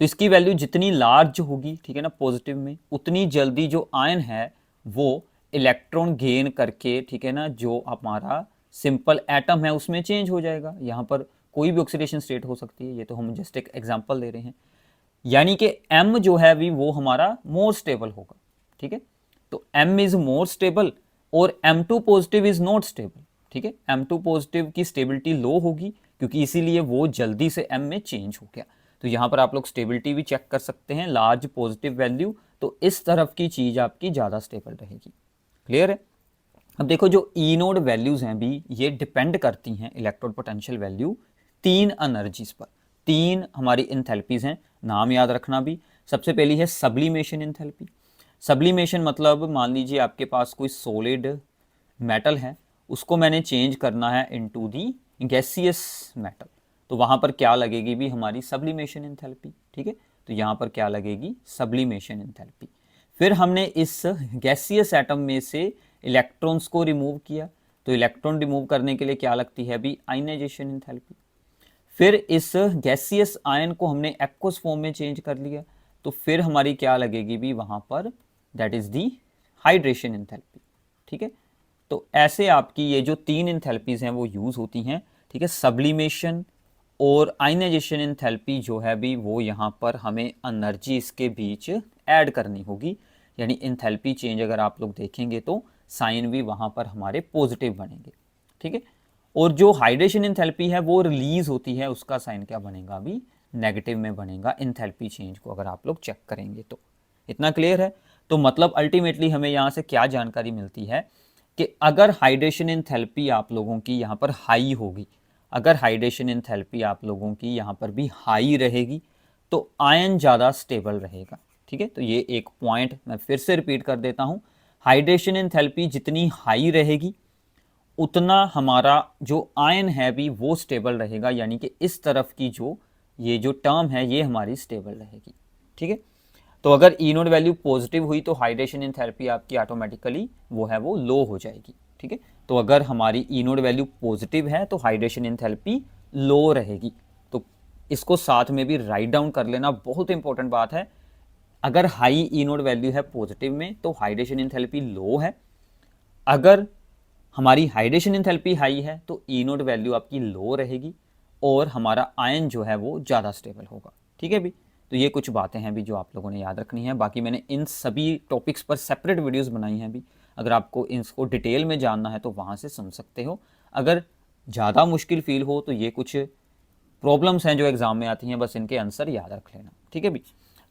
S1: तो इसकी वैल्यू जितनी लार्ज होगी, ठीक है ना, पॉजिटिव में, उतनी जल्दी जो आयन है वो इलेक्ट्रॉन गेन करके, ठीक है ना, जो हमारा सिंपल एटम है उसमें चेंज हो जाएगा। यहाँ पर कोई भी ऑक्सीडेशन स्टेट हो सकती है, ये तो हम जस्ट एक एग्जांपल दे रहे हैं। यानी कि M जो है भी वो हमारा मोर स्टेबल होगा। ठीक है, तो M इज मोर स्टेबल और M2 positive is not stable. ठीक है, M2 पॉजिटिव की स्टेबिलिटी लो होगी, क्योंकि इसीलिए वो जल्दी से M में चेंज हो गया। तो यहाँ पर आप लोग स्टेबिलिटी भी चेक कर सकते हैं, लार्ज पॉजिटिव वैल्यू, तो इस तरफ की चीज आपकी ज़्यादा स्टेबल रहेगी। क्लियर है। अब देखो जो ई नोड वैल्यूज हैं भी, ये डिपेंड करती हैं इलेक्ट्रोड पोटेंशियल वैल्यू 3 एनर्जीज पर। 3 हमारी इंथैल्पीज हैं, नाम याद रखना भी। सबसे पहली है सब्लिमेशन इंथैल्पी। सब्लिमेशन मतलब मान लीजिए आपके पास कोई सॉलिड मेटल है, उसको मैंने चेंज करना है इनटू दी गैसियस मेटल, तो वहां पर क्या लगेगी भी हमारी सब्लिमेशन इंथैल्पी। ठीक है, तो यहाँ पर क्या लगेगी, सब्लिमेशन इंथैल्पी। फिर हमने इस गैसियस एटम में से इलेक्ट्रॉन्स को रिमूव किया, तो इलेक्ट्रॉन रिमूव करने के लिए क्या लगती है अभी, आयनाइजेशन इंथैल्पी। फिर इस गैसियस आयन को हमने एक्वस फॉर्म में चेंज कर लिया, तो फिर हमारी क्या लगेगी भी वहां पर, that is the hydration enthalpy. ठीक है, तो ऐसे आपकी ये जो 3 इंथैल्पीज हैं वो यूज होती हैं। ठीक है, सब्लिमेशन और आयनाइजेशन इंथैल्पी जो है भी वो यहाँ पर हमें एनर्जी इसके बीच ऐड करनी होगी, यानी इंथैल्पी चेंज अगर आप लोग देखेंगे तो साइन भी वहां पर हमारे पॉजिटिव बनेंगे। ठीक है, और जो हाइड्रेशन इंथैल्पी है वो रिलीज होती है, उसका साइन क्या बनेगा अभी, नेगेटिव में बनेगा इंथैल्पी चेंज को अगर आप लोग चेक करेंगे तो। इतना क्लियर है। तो मतलब अल्टीमेटली हमें यहाँ से क्या जानकारी मिलती है कि अगर हाइड्रेशन इंथैल्पी आप लोगों की यहाँ पर हाई होगी, अगर हाइड्रेशन इंथैल्पी आप लोगों की यहाँ पर भी हाई रहेगी तो आयन ज़्यादा स्टेबल रहेगा। ठीक है, तो ये एक पॉइंट मैं फिर से रिपीट कर देता हूँ, हाइड्रेशन इंथैल्पी जितनी हाई रहेगी उतना हमारा जो आयन है भी वो स्टेबल रहेगा, यानी कि इस तरफ की जो ये जो टर्म है ये हमारी स्टेबल रहेगी। ठीक है, तो अगर ई नोड वैल्यू पॉजिटिव हुई तो हाइड्रेशन इंथैल्पी आपकी ऑटोमेटिकली वो है वो लो हो जाएगी। ठीक है, तो अगर हमारी ई नोड वैल्यू पॉजिटिव है तो हाइड्रेशन इंथैल्पी लो रहेगी। तो इसको साथ में भी राइट डाउन कर लेना, बहुत इंपॉर्टेंट बात है। अगर हाई ई नोड वैल्यू है पॉजिटिव में तो हाइड्रेशन इंथैल्पी लो है, अगर हमारी हाइड्रेशन इंथैल्पी हाई है तो ई नोड वैल्यू आपकी लो रहेगी और हमारा आयन जो है वो ज़्यादा स्टेबल होगा। ठीक है भी, तो ये कुछ बातें हैं भी जो आप लोगों ने याद रखनी है। बाकी मैंने इन सभी टॉपिक्स पर सेपरेट वीडियोस बनाई हैं भी, अगर आपको इसको डिटेल में जानना है तो वहाँ से सुन सकते हो। अगर ज़्यादा मुश्किल फील हो तो ये कुछ प्रॉब्लम्स हैं जो एग्जाम में आती हैं, बस इनके आंसर याद रख लेना। ठीक है भी,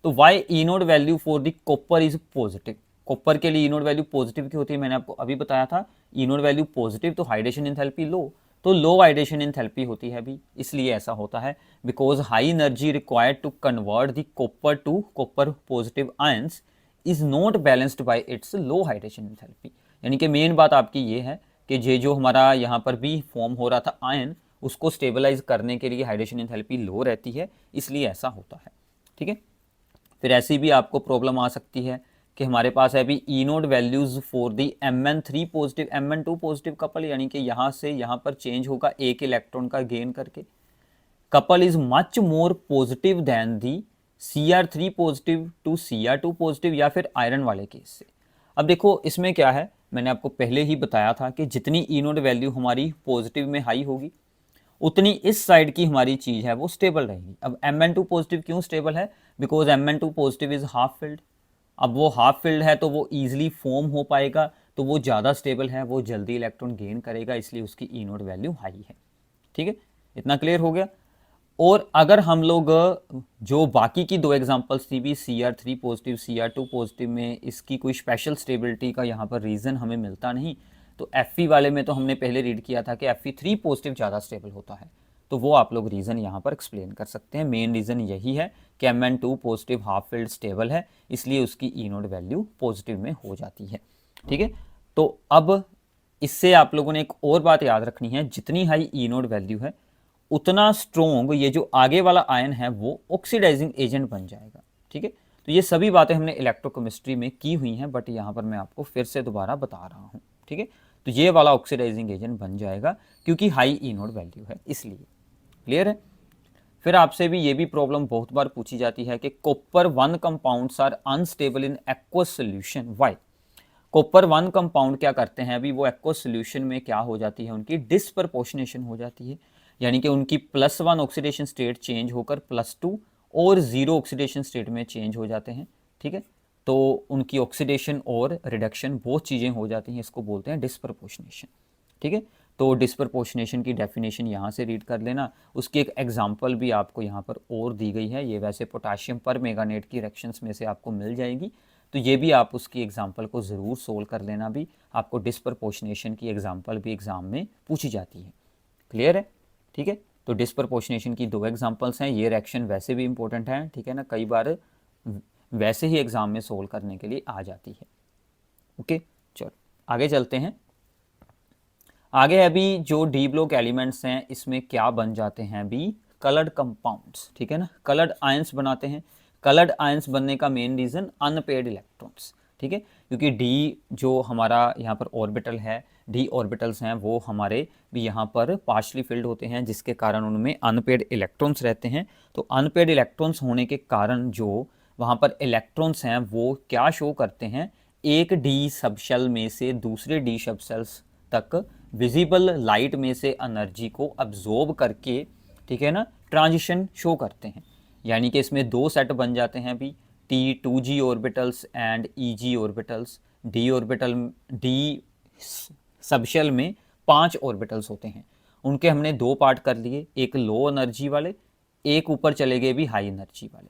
S1: तो why E nought value for the copper is positive. Copper के लिए ई नोड वैल्यू पॉजिटिव की होती है, मैंने आपको अभी बताया था। ई नोड वैल्यू पॉजिटिव तो हाइड्रेशन इंथैल्पी लो, तो लो हाइड्रेशन इंथैल्पी होती है भी, इसलिए ऐसा होता है because high energy required to convert the copper to copper positive ions is not balanced by its low hydration enthalpy. यानी कि मेन बात आपकी ये है कि ये जो हमारा यहाँ पर भी फॉर्म हो रहा था आयन, उसको स्टेबलाइज करने के लिए हाइड्रेशन इंथैल्पी लो रहती है, इसलिए ऐसा होता है। ठीक है, फिर ऐसी भी आपको प्रॉब्लम आ सकती है कि हमारे पास है अभी ई node values for the Mn3 positive Mn2 positive couple, यानी कि यहाँ से यहाँ पर चेंज होगा एक इलेक्ट्रॉन का गेन करके। Couple is much more positive than the Cr3 positive to Cr2 positive, या फिर आयरन वाले केस से। अब देखो इसमें क्या है, मैंने आपको पहले ही बताया था कि जितनी ई नोड वैल्यू हमारी पॉजिटिव में हाई होगी उतनी इस साइड की हमारी चीज है वो स्टेबल रहेगी। अब Mn2 पॉजिटिव क्यों स्टेबल है, because Mn2 positive is half filled. अब वो हाफ फिल्ड है तो वो ईजिली फॉर्म हो पाएगा, तो वो ज़्यादा स्टेबल है, वो जल्दी इलेक्ट्रॉन गेन करेगा, इसलिए उसकी ई नोड वैल्यू हाई है। ठीक है, इतना क्लियर हो गया। और अगर हम लोग जो बाकी की 2 एग्जांपल्स थी भी Cr3 पॉजिटिव Cr2 पॉजिटिव में, इसकी कोई स्पेशल स्टेबिलिटी का यहाँ पर रीज़न हमें मिलता नहीं। तो Fe वाले में तो हमने पहले रीड किया था कि Fe3 पॉजिटिव ज़्यादा स्टेबल होता है, तो वो आप लोग रीज़न यहाँ पर एक्सप्लेन कर सकते हैं। मेन रीज़न यही है कि Mn2 positive half field stable है, इसलिए उसकी ई नोड वैल्यू पॉजिटिव में हो जाती है। ठीक है, तो अब इससे आप लोगों ने एक और बात याद रखनी है, जितनी हाई ई नोड वैल्यू है उतना स्ट्रोंग ये जो आगे वाला आयन है वो ऑक्सीडाइजिंग एजेंट बन जाएगा। ठीक है, तो ये सभी बातें हमने इलेक्ट्रोकेमिस्ट्री में की हुई हैं, बट यहाँ पर मैं आपको फिर से दोबारा बता रहा हूँ। ठीक है, तो ये वाला ऑक्सीडाइजिंग एजेंट बन जाएगा क्योंकि हाई ई नोड वैल्यू है, इसलिए। क्लियर है। फिर आपसे भी ये भी प्रॉब्लम बहुत बार पूछी जाती है कि copper 1 compounds are unstable in aqueous solution, why. Copper 1 compound क्या करते हैं, अभी वो एक्वस सॉल्यूशन में क्या हो जाती है, उनकी डिस्प्रपोर्शनेशन हो जाती है, यानी कि उनकी +1 ऑक्सीडेशन स्टेट चेंज होकर +2 और 0 ऑक्सीडेशन स्टेट में चेंज हो जाते हैं। ठीक है, तो उनकी ऑक्सीडेशन और रिडक्शन बहुत चीज़ें हो जाती हैं, इसको बोलते हैं डिस्प्रपोर्शनेशन। ठीक है, तो डिस्प्रपोर्शनेशन की डेफिनेशन यहाँ से रीड कर लेना। उसकी एक एग्जांपल भी आपको यहाँ पर और दी गई है, ये वैसे पोटाशियम पर मैंगनीज की रिएक्शंस में से आपको मिल जाएगी, तो ये भी आप उसकी एग्जांपल को ज़रूर सोल्व कर लेना। भी आपको डिस्प्रपोर्शनेशन की एग्जांपल भी एग्ज़ाम में पूछी जाती है। क्लियर है। ठीक है, तो डिस्प्रपोर्शनेशन की 2 एग्जांपल्स हैं। ये रिएक्शन वैसे भी इंपॉर्टेंट है, ठीक है ना, कई बार वैसे ही एग्ज़ाम में सोल्व करने के लिए आ जाती है। ओके, चलो आगे चलते हैं। आगे अभी जो डी ब्लॉक एलिमेंट्स हैं इसमें क्या बन जाते हैं अभी, कलर्ड कंपाउंड्स। ठीक है ना, कलर्ड आयंस बनाते हैं। कलर्ड आयंस बनने का मेन रीज़न अनपेयर्ड इलेक्ट्रॉन्स। ठीक है, क्योंकि डी जो हमारा यहाँ पर ऑर्बिटल है, डी ऑर्बिटल्स हैं, वो हमारे भी यहाँ पर पार्शली फिल्ड होते हैं, जिसके कारण उनमें अनपेयर्ड इलेक्ट्रॉन्स रहते हैं। तो अनपेयर्ड इलेक्ट्रॉन्स होने के कारण जो वहाँ पर इलेक्ट्रॉन्स हैं वो क्या शो करते हैं, एक डी सबशेल में से दूसरे डी सबशेल्स तक विजिबल लाइट में से एनर्जी को अब्जॉर्ब करके, ठीक है ना, ट्रांजिशन शो करते हैं। यानी कि इसमें 2 सेट बन जाते हैं अभी, T2g orbitals and EG orbitals. D orbital, D subshell में 5 ऑर्बिटल्स होते हैं, उनके हमने 2 पार्ट कर लिए, एक लो एनर्जी वाले, एक ऊपर चले गए भी हाई एनर्जी वाले।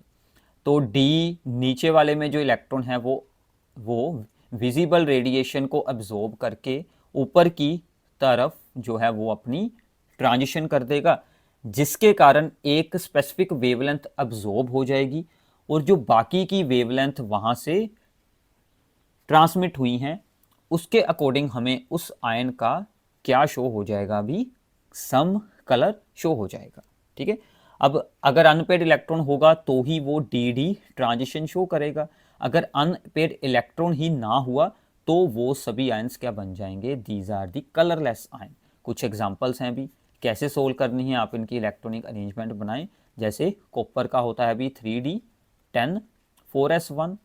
S1: तो डी नीचे वाले में जो इलेक्ट्रॉन है वो विजिबल रेडिएशन को अब्जॉर्ब करके ऊपर की तरफ जो है वो अपनी ट्रांजिशन कर देगा, जिसके कारण एक स्पेसिफिक वेवलेंथ अब्जॉर्ब हो जाएगी और जो बाकी की वेवलेंथ वहां से ट्रांसमिट हुई हैं उसके अकॉर्डिंग हमें उस आयन का क्या शो हो जाएगा, अभी सम कलर शो हो जाएगा। ठीक है, अब अगर अनपेयर्ड इलेक्ट्रॉन होगा तो ही वो डी ट्रांजिशन शो करेगा, अगर अनपेयर्ड इलेक्ट्रॉन ही ना हुआ तो वो सभी आयंस क्या बन जाएंगे, these are the colourless ion. कुछ एग्जांपल्स हैं अभी, कैसे सोल्व करनी है, आप इनकी इलेक्ट्रॉनिक अरेंजमेंट बनाएं। जैसे कॉपर का होता है अभी 3d10 4s1,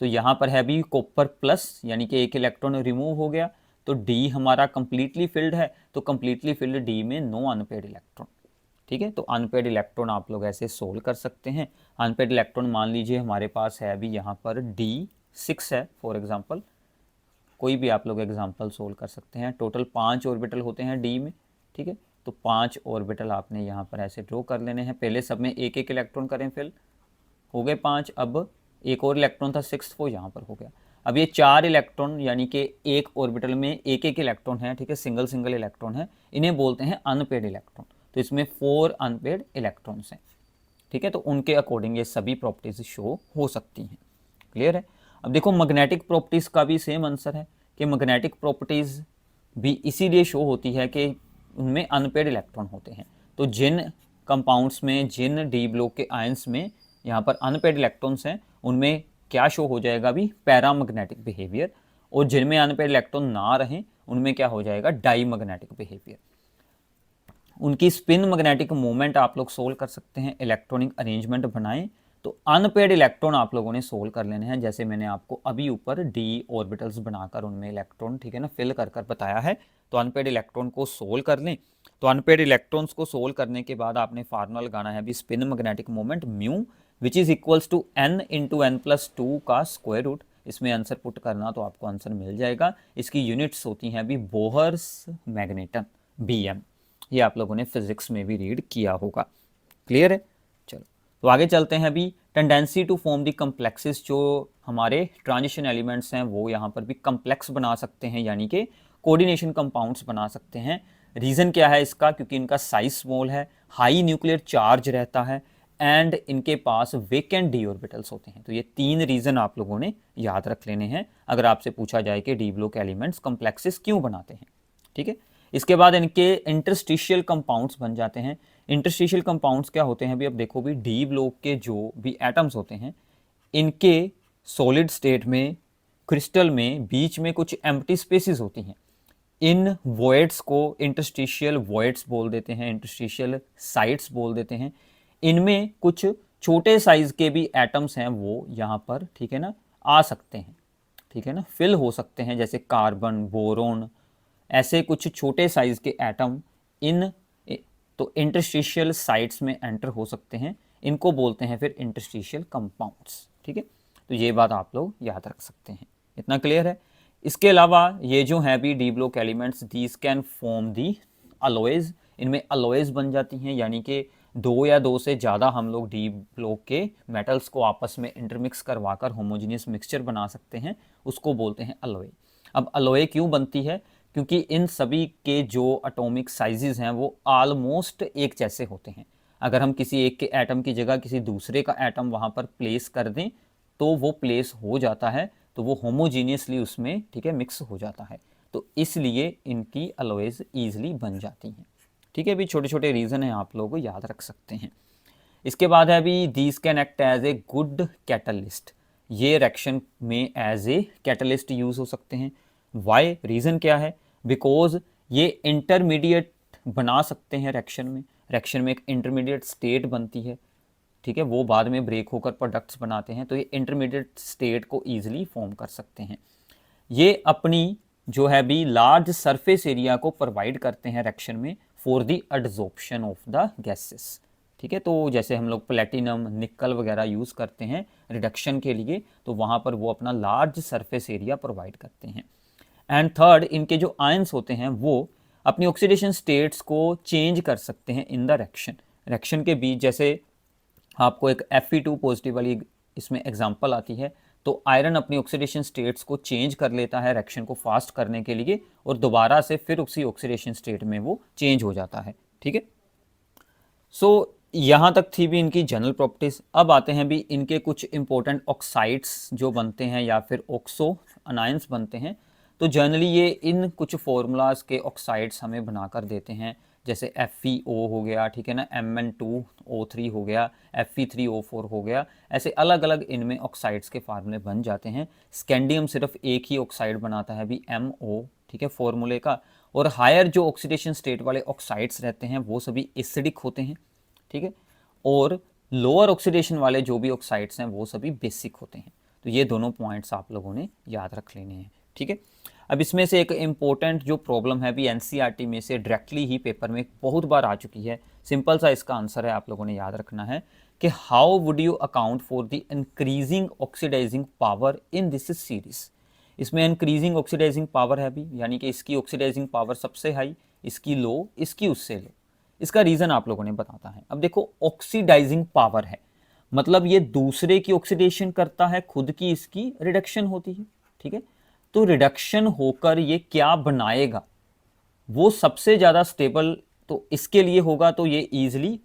S1: तो यहाँ पर है अभी कॉपर प्लस, यानी कि एक इलेक्ट्रॉन रिमूव हो गया, तो डी हमारा कंप्लीटली फिल्ड है, तो कंप्लीटली फिल्ड डी में नो अनपेयर्ड इलेक्ट्रॉन। ठीक है, तो अनपेयर्ड इलेक्ट्रॉन आप लोग ऐसे सोल्व कर सकते हैं। अनपेयर्ड इलेक्ट्रॉन मान लीजिए हमारे पास है अभी यहाँ पर D6 है फॉर एग्जांपल, कोई भी आप लोग एग्जांपल सोल्व कर सकते हैं। टोटल 5 ऑर्बिटल होते हैं डी में। ठीक है, तो 5 ऑर्बिटल आपने यहाँ पर ऐसे ड्रॉ कर लेने हैं। पहले सब में एक एक इलेक्ट्रॉन करें, फिल हो गए 5, अब एक और इलेक्ट्रॉन था 6 वो यहाँ पर हो गया। अब ये 4 इलेक्ट्रॉन यानी कि एक ऑर्बिटल में एक एक इलेक्ट्रॉन है, ठीक है, सिंगल सिंगल इलेक्ट्रॉन है, इन्हें बोलते हैं अनपेयर्ड इलेक्ट्रॉन। तो इसमें 4 अनपेयर्ड इलेक्ट्रॉन्स हैं। ठीक है, तो उनके अकॉर्डिंग ये सभी प्रॉपर्टीज शो हो सकती हैं। क्लियर है। अब देखो मैग्नेटिक प्रॉपर्टीज़ का भी सेम आंसर है कि मैग्नेटिक प्रॉपर्टीज़ भी इसीलिए शो होती है कि उनमें अनपेयर्ड इलेक्ट्रॉन होते हैं। तो जिन कंपाउंड्स में, जिन डी ब्लॉक के आयंस में यहाँ पर अनपेयर्ड इलेक्ट्रॉन्स हैं, उनमें क्या शो हो जाएगा अभी, पैरामैग्नेटिक बिहेवियर, और जिनमें अनपेयर्ड इलेक्ट्रॉन ना रहें उनमें क्या हो जाएगा, डाईमैग्नेटिक बिहेवियर। उनकी स्पिन मैग्नेटिक मूवमेंट आप लोग सोल्व कर सकते हैं, इलेक्ट्रॉनिक अरेंजमेंट बनाएं तो अनपेयर्ड इलेक्ट्रॉन आप लोगों ने सोल्व कर लेने हैं, जैसे मैंने आपको अभी ऊपर डी ऑर्बिटल्स बनाकर उनमें इलेक्ट्रॉन, ठीक है ना, फिल कर बताया है। तो अनपेयर्ड इलेक्ट्रॉन को सोल्व कर लें। तो अनपेयर्ड इलेक्ट्रॉन्स को सोल्व करने के बाद आपने फार्मूला लगाना है अभी spin magnetic moment mu which is equals to n into n+2 का स्क्वायर रूट। इसमें आंसर पुट करना तो आपको आंसर मिल जाएगा। इसकी यूनिट्स होती हैं अभी बोहर्स मैग्नेटन, BM। ये आप लोगों ने फिजिक्स में भी रीड किया होगा। क्लियर है। चलो तो आगे चलते हैं। अभी tendency to form the complexes, जो हमारे ट्रांजिशन एलिमेंट्स हैं वो यहाँ पर भी कम्प्लेक्स बना सकते हैं, यानी कि कोऑर्डिनेशन कंपाउंड्स बना सकते हैं। रीज़न क्या है इसका, क्योंकि इनका साइज स्मॉल है, हाई न्यूक्लियर चार्ज रहता है एंड इनके पास वेकेंट डी ऑर्बिटल्स होते हैं। तो ये 3 रीज़न आप लोगों ने याद रख लेने हैं अगर आपसे पूछा जाए कि डी ब्लॉक एलिमेंट्स कम्प्लेक्सेस क्यों बनाते हैं। ठीक है। इसके बाद इनके इंटरस्टिशियल कंपाउंड्स बन जाते हैं। इंटरस्टिशियल कंपाउंड्स क्या होते हैं भी, अब देखो भी डी ब्लॉक के जो भी एटम्स होते हैं इनके सॉलिड स्टेट में, क्रिस्टल में बीच में कुछ एम्प्टी स्पेसेस होती हैं। इन वॉइड्स को इंटरस्टिशियल वॉइड्स बोल देते हैं, इंटरस्टिशियल साइट्स बोल देते हैं। इनमें कुछ छोटे साइज के भी एटम्स हैं वो यहाँ पर, ठीक है ना, आ सकते हैं, ठीक है ना, फिल हो सकते हैं, जैसे कार्बन, बोरोन, ऐसे कुछ छोटे साइज के एटम इन तो इंटरस्टिशियल साइट्स में एंटर हो सकते हैं। इनको बोलते हैं फिर इंटरस्टिशियल कंपाउंड्स, ठीक है। तो ये बात आप लोग याद रख सकते हैं। इतना क्लियर है। इसके अलावा ये जो है भी D block elements, these can form the alloys. इनमें अलॉयज बन जाती हैं, यानी कि दो या दो से ज़्यादा हम लोग डी ब्लॉक के मेटल्स को आपस में इंटरमिक्स करवाकर होमोजीनियस मिक्सचर बना सकते हैं, उसको बोलते हैं अलॉय। अब अलॉय क्यों बनती है? क्योंकि इन सभी के जो एटॉमिक साइजेस हैं वो ऑलमोस्ट एक जैसे होते हैं। अगर हम किसी एक के एटम की जगह किसी दूसरे का एटम वहाँ पर प्लेस कर दें तो वो प्लेस हो जाता है, तो वो होमोजीनियसली उसमें, ठीक है, मिक्स हो जाता है। तो इसलिए इनकी अलॉयज ईजिली बन जाती हैं, ठीक है। अभी छोटे छोटे रीज़न हैं, आप लोग याद रख सकते हैं। इसके बाद है अभी these can act as a good catalyst. ये रिएक्शन में एज ए कैटलिस्ट यूज़ हो सकते हैं। वाई, रीज़न क्या है? बिकॉज ये इंटरमीडिएट बना सकते हैं रिएक्शन में एक इंटरमीडिएट स्टेट बनती है, ठीक है, वो बाद में ब्रेक होकर प्रोडक्ट्स बनाते हैं, तो ये इंटरमीडिएट स्टेट को ईजिली फॉर्म कर सकते हैं। ये अपनी जो है भी लार्ज सरफेस एरिया को प्रोवाइड करते हैं रिएक्शन में for the adsorption of the gases, ठीक है। तो जैसे हम लोग प्लेटिनम, निकल वगैरह यूज़ करते हैं रिडक्शन के लिए, तो वहाँ पर वो अपना लार्ज सरफेस एरिया प्रोवाइड करते हैं। एंड थर्ड, इनके जो आयंस होते हैं वो अपनी ऑक्सीडेशन स्टेट्स को चेंज कर सकते हैं इन द रिएक्शन के बीच। जैसे आपको एक Fe2 पॉजिटिव वाली इसमें एग्जांपल आती है, तो आयरन अपनी ऑक्सीडेशन स्टेट्स को चेंज कर लेता है रिएक्शन को फास्ट करने के लिए, और दोबारा से फिर उसी ऑक्सीडेशन स्टेट में वो चेंज हो जाता है, ठीक है। सो यहाँ तक थी भी इनकी जनरल प्रॉपर्टीज। अब आते हैं भी इनके कुछ इंपॉर्टेंट ऑक्साइड्स जो बनते हैं या फिर ऑक्सो अनायंस बनते हैं। तो जनरली ये इन कुछ फॉर्मूलाज के ऑक्साइड्स हमें बनाकर देते हैं, जैसे FeO हो गया, ठीक है ना, Mn2O3 हो गया, Fe3O4 हो गया, ऐसे अलग अलग इनमें ऑक्साइड्स के फार्मूले बन जाते हैं। स्कैंडियम सिर्फ एक ही ऑक्साइड बनाता है भी MO, ठीक है, फॉर्मूले का। और हायर जो ऑक्सीडेशन स्टेट वाले ऑक्साइड्स रहते हैं वो सभी एसिडिक होते हैं, ठीक है, और लोअर ऑक्सीडेशन वाले जो भी ऑक्साइड्स हैं वो सभी बेसिक होते हैं। तो ये दोनों पॉइंट्स आप लोगों ने याद रख लेने हैं, ठीक है। अब इसमें से एक इम्पोर्टेंट जो प्रॉब्लम है भी NCERT में से डायरेक्टली ही पेपर में बहुत बार आ चुकी है, सिंपल सा इसका आंसर है, आप लोगों ने याद रखना है कि how would you account for the increasing oxidising power in this series. इसमें इंक्रीजिंग ऑक्सीडाइजिंग पावर है भी, यानी कि इसकी ऑक्सीडाइजिंग पावर सबसे हाई, इसकी लो, इसकी उससे लो। इसका रीज़न आप लोगों ने बताता है। अब देखो, ऑक्सीडाइजिंग पावर है मतलब ये दूसरे की ऑक्सीडेशन करता है, खुद की इसकी रिडक्शन होती है, ठीक है। तो रिडक्शन होकर ये क्या बनाएगा, वो सबसे ज़्यादा स्टेबल तो इसके लिए होगा, तो ये ईजिली,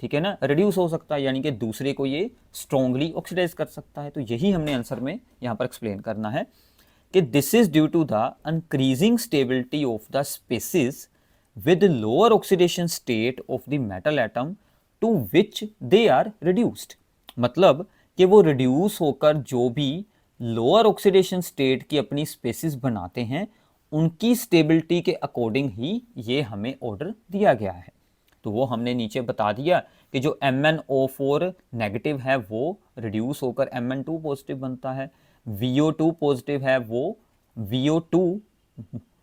S1: ठीक है ना, रिड्यूस हो सकता है, यानी कि दूसरे को ये स्ट्रॉन्गली ऑक्सीडाइज कर सकता है। तो यही हमने आंसर में यहाँ पर एक्सप्लेन करना है कि this is due to the increasing stability of the species with lower oxidation state of the metal atom to which they are reduced। मतलब कि वो रिड्यूस होकर जो भी लोअर ऑक्सीडेशन स्टेट की अपनी स्पेसिस बनाते हैं उनकी स्टेबिलिटी के अकॉर्डिंग ही ये हमें ऑर्डर दिया गया है। तो वो हमने नीचे बता दिया कि जो MnO4 नेगेटिव है वो रिड्यूस होकर Mn2 पॉजिटिव बनता है, VO2 पॉजिटिव है वो VO2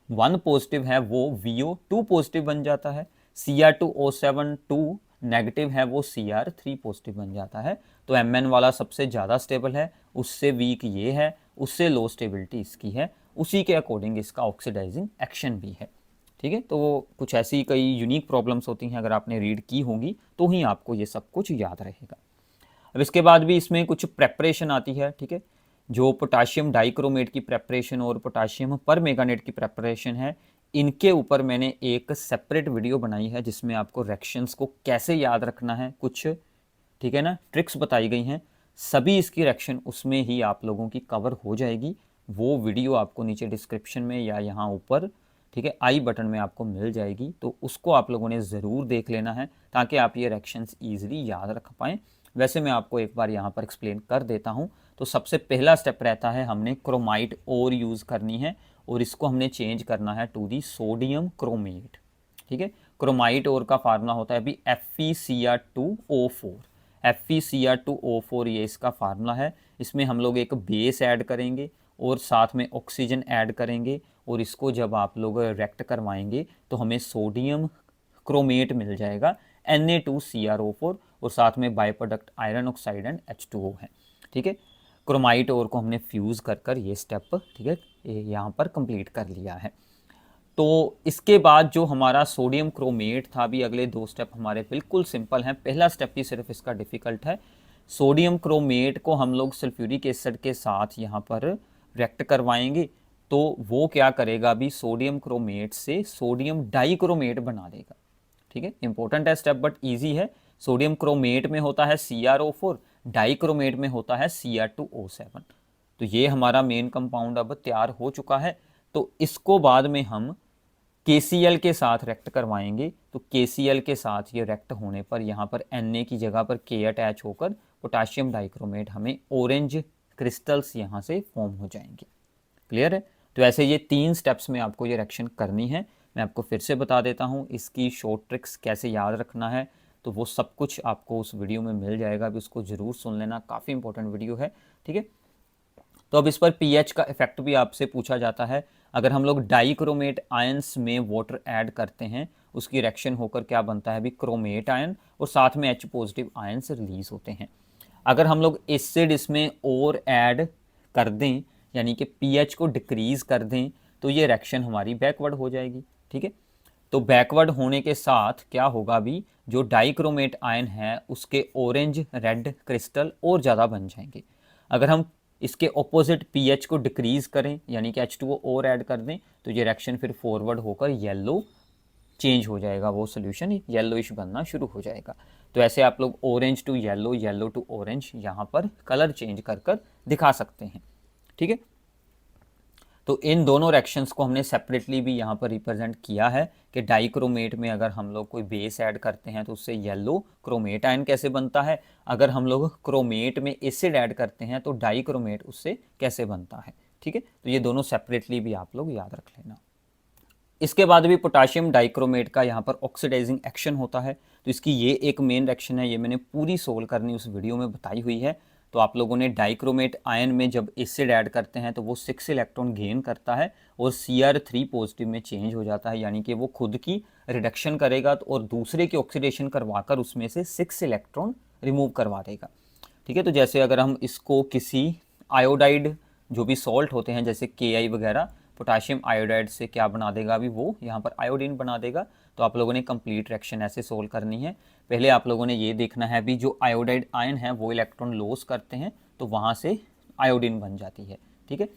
S1: 1 पॉजिटिव है वो VO2 पॉजिटिव बन जाता है, Cr2O7 2 नेगेटिव है वो Cr3 पॉजिटिव बन जाता है। तो Mn वाला सबसे ज़्यादा स्टेबल है, उससे वीक ये है, उससे लो स्टेबिलिटी इसकी है, उसी के अकॉर्डिंग इसका ऑक्सीडाइजिंग एक्शन भी है, ठीक है। तो कुछ ऐसी कई यूनिक प्रॉब्लम्स होती हैं, अगर आपने रीड की होंगी तो ही आपको ये सब कुछ याद रहेगा। अब इसके बाद भी इसमें कुछ प्रेपरेशन आती है, ठीक है, जो पोटाशियम डाइक्रोमेट की प्रेपरेशन और पोटाशियम परमैंगनेट की प्रेपरेशन है, इनके ऊपर मैंने एक सेपरेट वीडियो बनाई है जिसमें आपको रिएक्शंस को कैसे याद रखना है, कुछ, ठीक है ना, ट्रिक्स बताई गई हैं, सभी इसकी रिएक्शन उसमें ही आप लोगों की कवर हो जाएगी। वो वीडियो आपको नीचे डिस्क्रिप्शन में या यहाँ ऊपर ठीक है, आई बटन में आपको मिल जाएगी, तो उसको आप लोगों ने ज़रूर देख लेना है ताकि आप ये रिएक्शंस ईजिली याद रख पाएँ। वैसे मैं आपको एक बार यहाँ पर एक्सप्लेन कर देता हूँ। तो सबसे पहला स्टेप रहता है, हमने क्रोमाइट और यूज़ करनी है और इसको हमने चेंज करना है टू दी सोडियम क्रोमेट। ठीक है, क्रोमाइट और का फार्मूला होता है अभी FeCr2O4। FeCr2O4 ये इसका फार्मूला है। इसमें हम लोग एक बेस ऐड करेंगे और साथ में ऑक्सीजन ऐड करेंगे और इसको जब आप लोग रिएक्ट करवाएंगे तो हमें सोडियम क्रोमेट मिल जाएगा Na2CrO4 और साथ में by product iron oxide and H2O है। ठीक है, क्रोमाइट और को हमने फ्यूज़ कर ये स्टेप, ठीक है, यहाँ पर कंप्लीट कर लिया है। तो इसके बाद जो हमारा सोडियम क्रोमेट था, भी अगले दो स्टेप हमारे बिल्कुल सिंपल हैं। पहला स्टेप ही सिर्फ इसका डिफ़िकल्ट है। सोडियम क्रोमेट को हम लोग सल्फ्यूरिक एसिड के साथ यहाँ पर रिएक्ट करवाएंगे तो वो क्या करेगा, अभी सोडियम क्रोमेट से सोडियम डाइक्रोमेट बना देगा। ठीक है, इंपॉर्टेंट है स्टेप बट इजी है। सोडियम क्रोमेट में होता है CrO4, डाइक्रोमेट में होता है Cr2O7। तो ये हमारा मेन कंपाउंड अब तैयार हो चुका है। तो इसको बाद में हम KCl के साथ रिएक्ट करवाएंगे। तो KCl के साथ ये रिएक्ट होने पर यहाँ पर Na की जगह पर K अटैच होकर पोटाशियम डाइक्रोमेट हमें ऑरेंज क्रिस्टल्स यहाँ से फॉर्म हो जाएंगे। क्लियर है? तो ऐसे ये 3 स्टेप्स में आपको ये रिएक्शन करनी है। मैं आपको फिर से बता देता हूँ इसकी शॉर्ट ट्रिक्स कैसे याद रखना है, तो वो सब कुछ आपको उस वीडियो में मिल जाएगा। अभी उसको ज़रूर सुन लेना, काफ़ी इंपॉर्टेंट वीडियो है। ठीक है, तो अब इस पर पीएच का इफेक्ट भी आपसे पूछा जाता है। अगर हम लोग डाइक्रोमेट आयंस में वाटर ऐड करते हैं, उसकी रिएक्शन होकर क्या बनता है, अभी क्रोमेट आयन और साथ में H पॉजिटिव आयंस रिलीज होते हैं। अगर हम लोग एसिड इसमें और ऐड कर दें, यानी कि पीएच को डिक्रीज कर दें, तो ये रिएक्शन हमारी बैकवर्ड हो जाएगी। ठीक है, तो बैकवर्ड होने के साथ क्या होगा, अभी जो डाइक्रोमेट आयन है उसके ऑरेंज रेड क्रिस्टल और ज़्यादा बन जाएंगे। अगर हम इसके ऑपोजिट पीएच को डिक्रीज करें, यानी कि H2O और ऐड कर दें, तो ये रिएक्शन फिर फॉरवर्ड होकर येलो चेंज हो जाएगा, वो सोल्यूशन येलोइश बनना शुरू हो जाएगा। तो ऐसे आप लोग orange to yellow, yellow to orange यहाँ पर कलर चेंज कर दिखा सकते हैं। ठीक है, तो इन दोनों रिएक्शंस को हमने सेपरेटली भी यहाँ पर रिप्रेजेंट किया है कि डाइक्रोमेट में अगर हम लोग कोई बेस ऐड करते हैं तो उससे येलो क्रोमेट आयन कैसे बनता है, अगर हम लोग क्रोमेट में एसिड ऐड करते हैं तो डाइक्रोमेट उससे कैसे बनता है। ठीक है, तो ये दोनों सेपरेटली भी आप लोग याद रख लेना। इसके बाद भी पोटाशियम डाइक्रोमेट का यहाँ पर ऑक्सीडाइजिंग एक्शन होता है। तो इसकी ये एक मेन रिएक्शन है, ये मैंने पूरी सोल्व करनी उस वीडियो में बताई हुई है। तो आप लोगों ने डाइक्रोमेट आयन में जब एसिड ऐड करते हैं तो वो 6 इलेक्ट्रॉन गेन करता है और Cr3 पॉजिटिव में चेंज हो जाता है, यानी कि वो खुद की रिडक्शन करेगा और दूसरे की ऑक्सीडेशन करवाकर उसमें से 6 इलेक्ट्रॉन रिमूव करवा देगा। ठीक है, तो जैसे अगर हम इसको किसी आयोडाइड जो भी सॉल्ट होते हैं जैसे Ki वगैरह, पोटाशियम आयोडाइड से क्या बना देगा, अभी वो यहाँ पर आयोडीन बना देगा। तो आप लोगों ने कंप्लीट रिएक्शन ऐसे सोल्व करनी है। पहले आप लोगों ने ये देखना है अभी जो आयोडाइड आयन है वो इलेक्ट्रॉन लॉस करते हैं तो वहाँ से आयोडीन बन जाती है। ठीक है,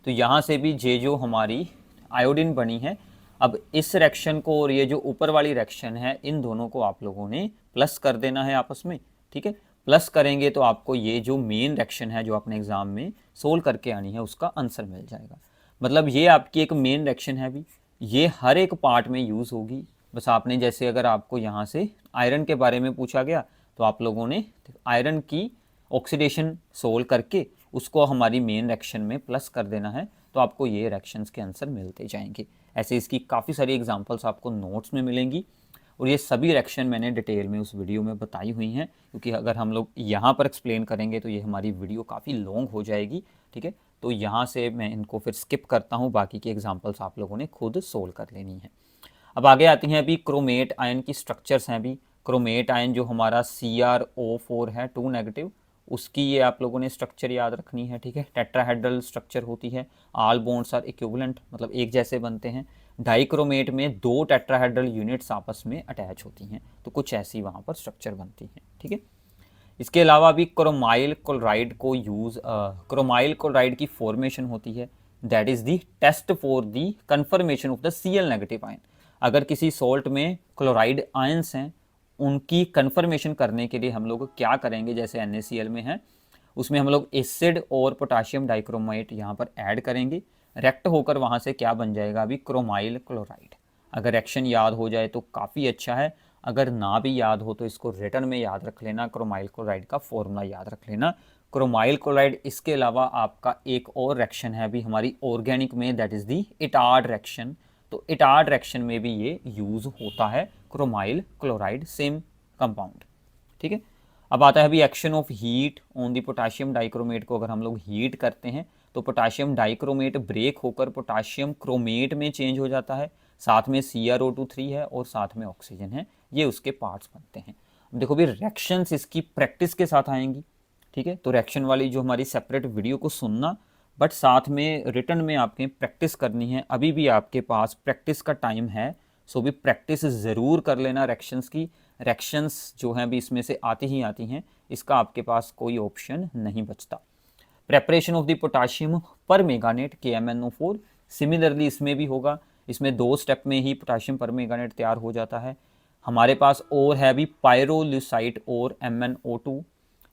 S1: तो यहाँ से भी ये जो हमारी आयोडीन बनी है, अब इस रिएक्शन को और ये जो ऊपर वाली रिएक्शन है, इन दोनों को आप लोगों ने प्लस कर देना है आपस में। ठीक है, प्लस करेंगे तो आपको ये जो मेन रिएक्शन है जो आपने एग्जाम में सोल्व करके आनी है उसका आंसर मिल जाएगा। मतलब ये आपकी एक मेन रिएक्शन है, अभी ये हर एक पार्ट में यूज़ होगी। बस आपने जैसे अगर आपको यहाँ से आयरन के बारे में पूछा गया तो आप लोगों ने आयरन की ऑक्सीडेशन सोल्व करके उसको हमारी मेन रिएक्शन में प्लस कर देना है, तो आपको ये रिएक्शंस के आंसर मिलते जाएंगे। ऐसे इसकी काफ़ी सारी एग्जांपल्स आपको नोट्स में मिलेंगी और ये सभी रिएक्शन मैंने डिटेल में उस वीडियो में बताई हुई हैं, क्योंकि अगर हम लोग यहाँ पर एक्सप्लेन करेंगे तो ये हमारी वीडियो काफ़ी लॉन्ग हो जाएगी। ठीक है, तो यहाँ से मैं इनको फिर स्किप करता हूँ, बाकी की एग्जांपल्स आप लोगों ने खुद सोल्व कर लेनी है। अब आगे आती हैं अभी क्रोमेट आयन की स्ट्रक्चर्स हैं। अभी क्रोमेट आयन जो हमारा CrO4 है 2 नेगेटिव, उसकी ये आप लोगों ने स्ट्रक्चर याद रखनी है। ठीक है, टेट्राहेड्रल स्ट्रक्चर होती है, ऑल बॉन्ड्स आर इक्विवेलेंट, मतलब एक जैसे बनते हैं। डाइक्रोमेट में 2 टेट्राहेड्रल यूनिट्स आपस में अटैच होती हैं, तो कुछ ऐसी वहाँ पर स्ट्रक्चर बनती हैं। ठीक है, इसके अलावा भी क्रोमाइल क्लोराइड को यूज़ क्रोमाइल क्लोराइड की फॉर्मेशन होती है, that is the test for the confirmation of the Cl negative ion. अगर किसी सॉल्ट में क्लोराइड आयंस हैं, उनकी कन्फर्मेशन करने के लिए हम लोग क्या करेंगे, जैसे NaCl में है उसमें हम लोग एसिड और पोटाशियम डाइक्रोमेट यहाँ पर ऐड करेंगे। रेक्ट होकर वहाँ से क्या बन जाएगा अभी, क्रोमाइल क्लोराइड। अगर रिएक्शन याद हो जाए तो काफ़ी अच्छा है, अगर ना भी याद हो तो इसको रिटर्न में याद रख लेना, क्रोमाइल क्लोराइड का फॉर्मूला याद रख लेना। क्रोमाइल क्लोराइड, इसके अलावा आपका एक और रिएक्शन है अभी हमारी ऑर्गेनिक में, that is the Etard reaction. तो इटार्ड रिएक्शन में भी ये यूज़ होता है क्रोमाइल क्लोराइड, सेम कंपाउंड। ठीक है, अब आता है अभी action of heat on the potassium dichromate को अगर हम लोग हीट करते हैं तो पोटाशियम डाइक्रोमेट ब्रेक होकर पोटाशियम क्रोमेट में चेंज हो जाता है, साथ में CrO2 है और साथ में ऑक्सीजन है, ये उसके पार्ट्स बनते हैं। देखो भी रिएक्शंस इसकी प्रैक्टिस के साथ आएंगी। ठीक है, तो रिएक्शन वाली जो हमारी सेपरेट वीडियो को सुनना, बट साथ में रिटर्न में आपके प्रैक्टिस करनी है। अभी भी आपके पास प्रैक्टिस का टाइम है, सो भी प्रैक्टिस ज़रूर कर लेना रिएक्शंस की। रिएक्शंस जो हैं अभी इसमें से आती ही आती हैं, इसका आपके पास कोई ऑप्शन नहीं बचता। प्रेपरेशन ऑफ द पोटाशियम पर मेगानेट KMnO4, सिमिलरली इसमें भी होगा, इसमें 2 स्टेप में ही पोटाशियम पर मेगानेट तैयार हो जाता है। हमारे पास और है अभी पायरोल्यूसाइट और MnO2,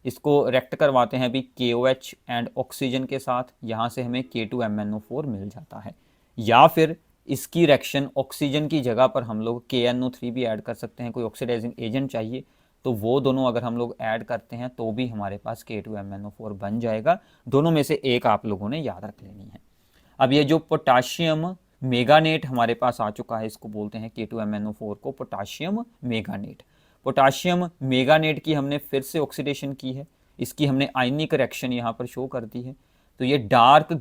S1: इसको रेक्ट करवाते हैं अभी KOH एंड ऑक्सीजन के साथ, यहाँ से हमें K2MnO4 मिल जाता है। या फिर इसकी रिएक्शन ऑक्सीजन की जगह पर हम लोग KNO3 भी ऐड कर सकते हैं, कोई ऑक्सीडाइजिंग एजेंट चाहिए तो वो दोनों अगर हम लोग ऐड करते हैं तो भी हमारे पास K2MnO4 बन जाएगा। दोनों में से एक आप लोगों ने याद रख लेनी है। अब ये जो पोटाशियम मेगानेट हमारे पास आ चुका है, इसको बोलते हैं K2MnO4 को पोटाशियम मेगानेट। पोटाशियम मेगानेट की हमने फिर से ऑक्सीडेशन की है, इसकी हमने आयनिक रिएक्शन यहाँ पर शो कर दी है। तो ये डार्क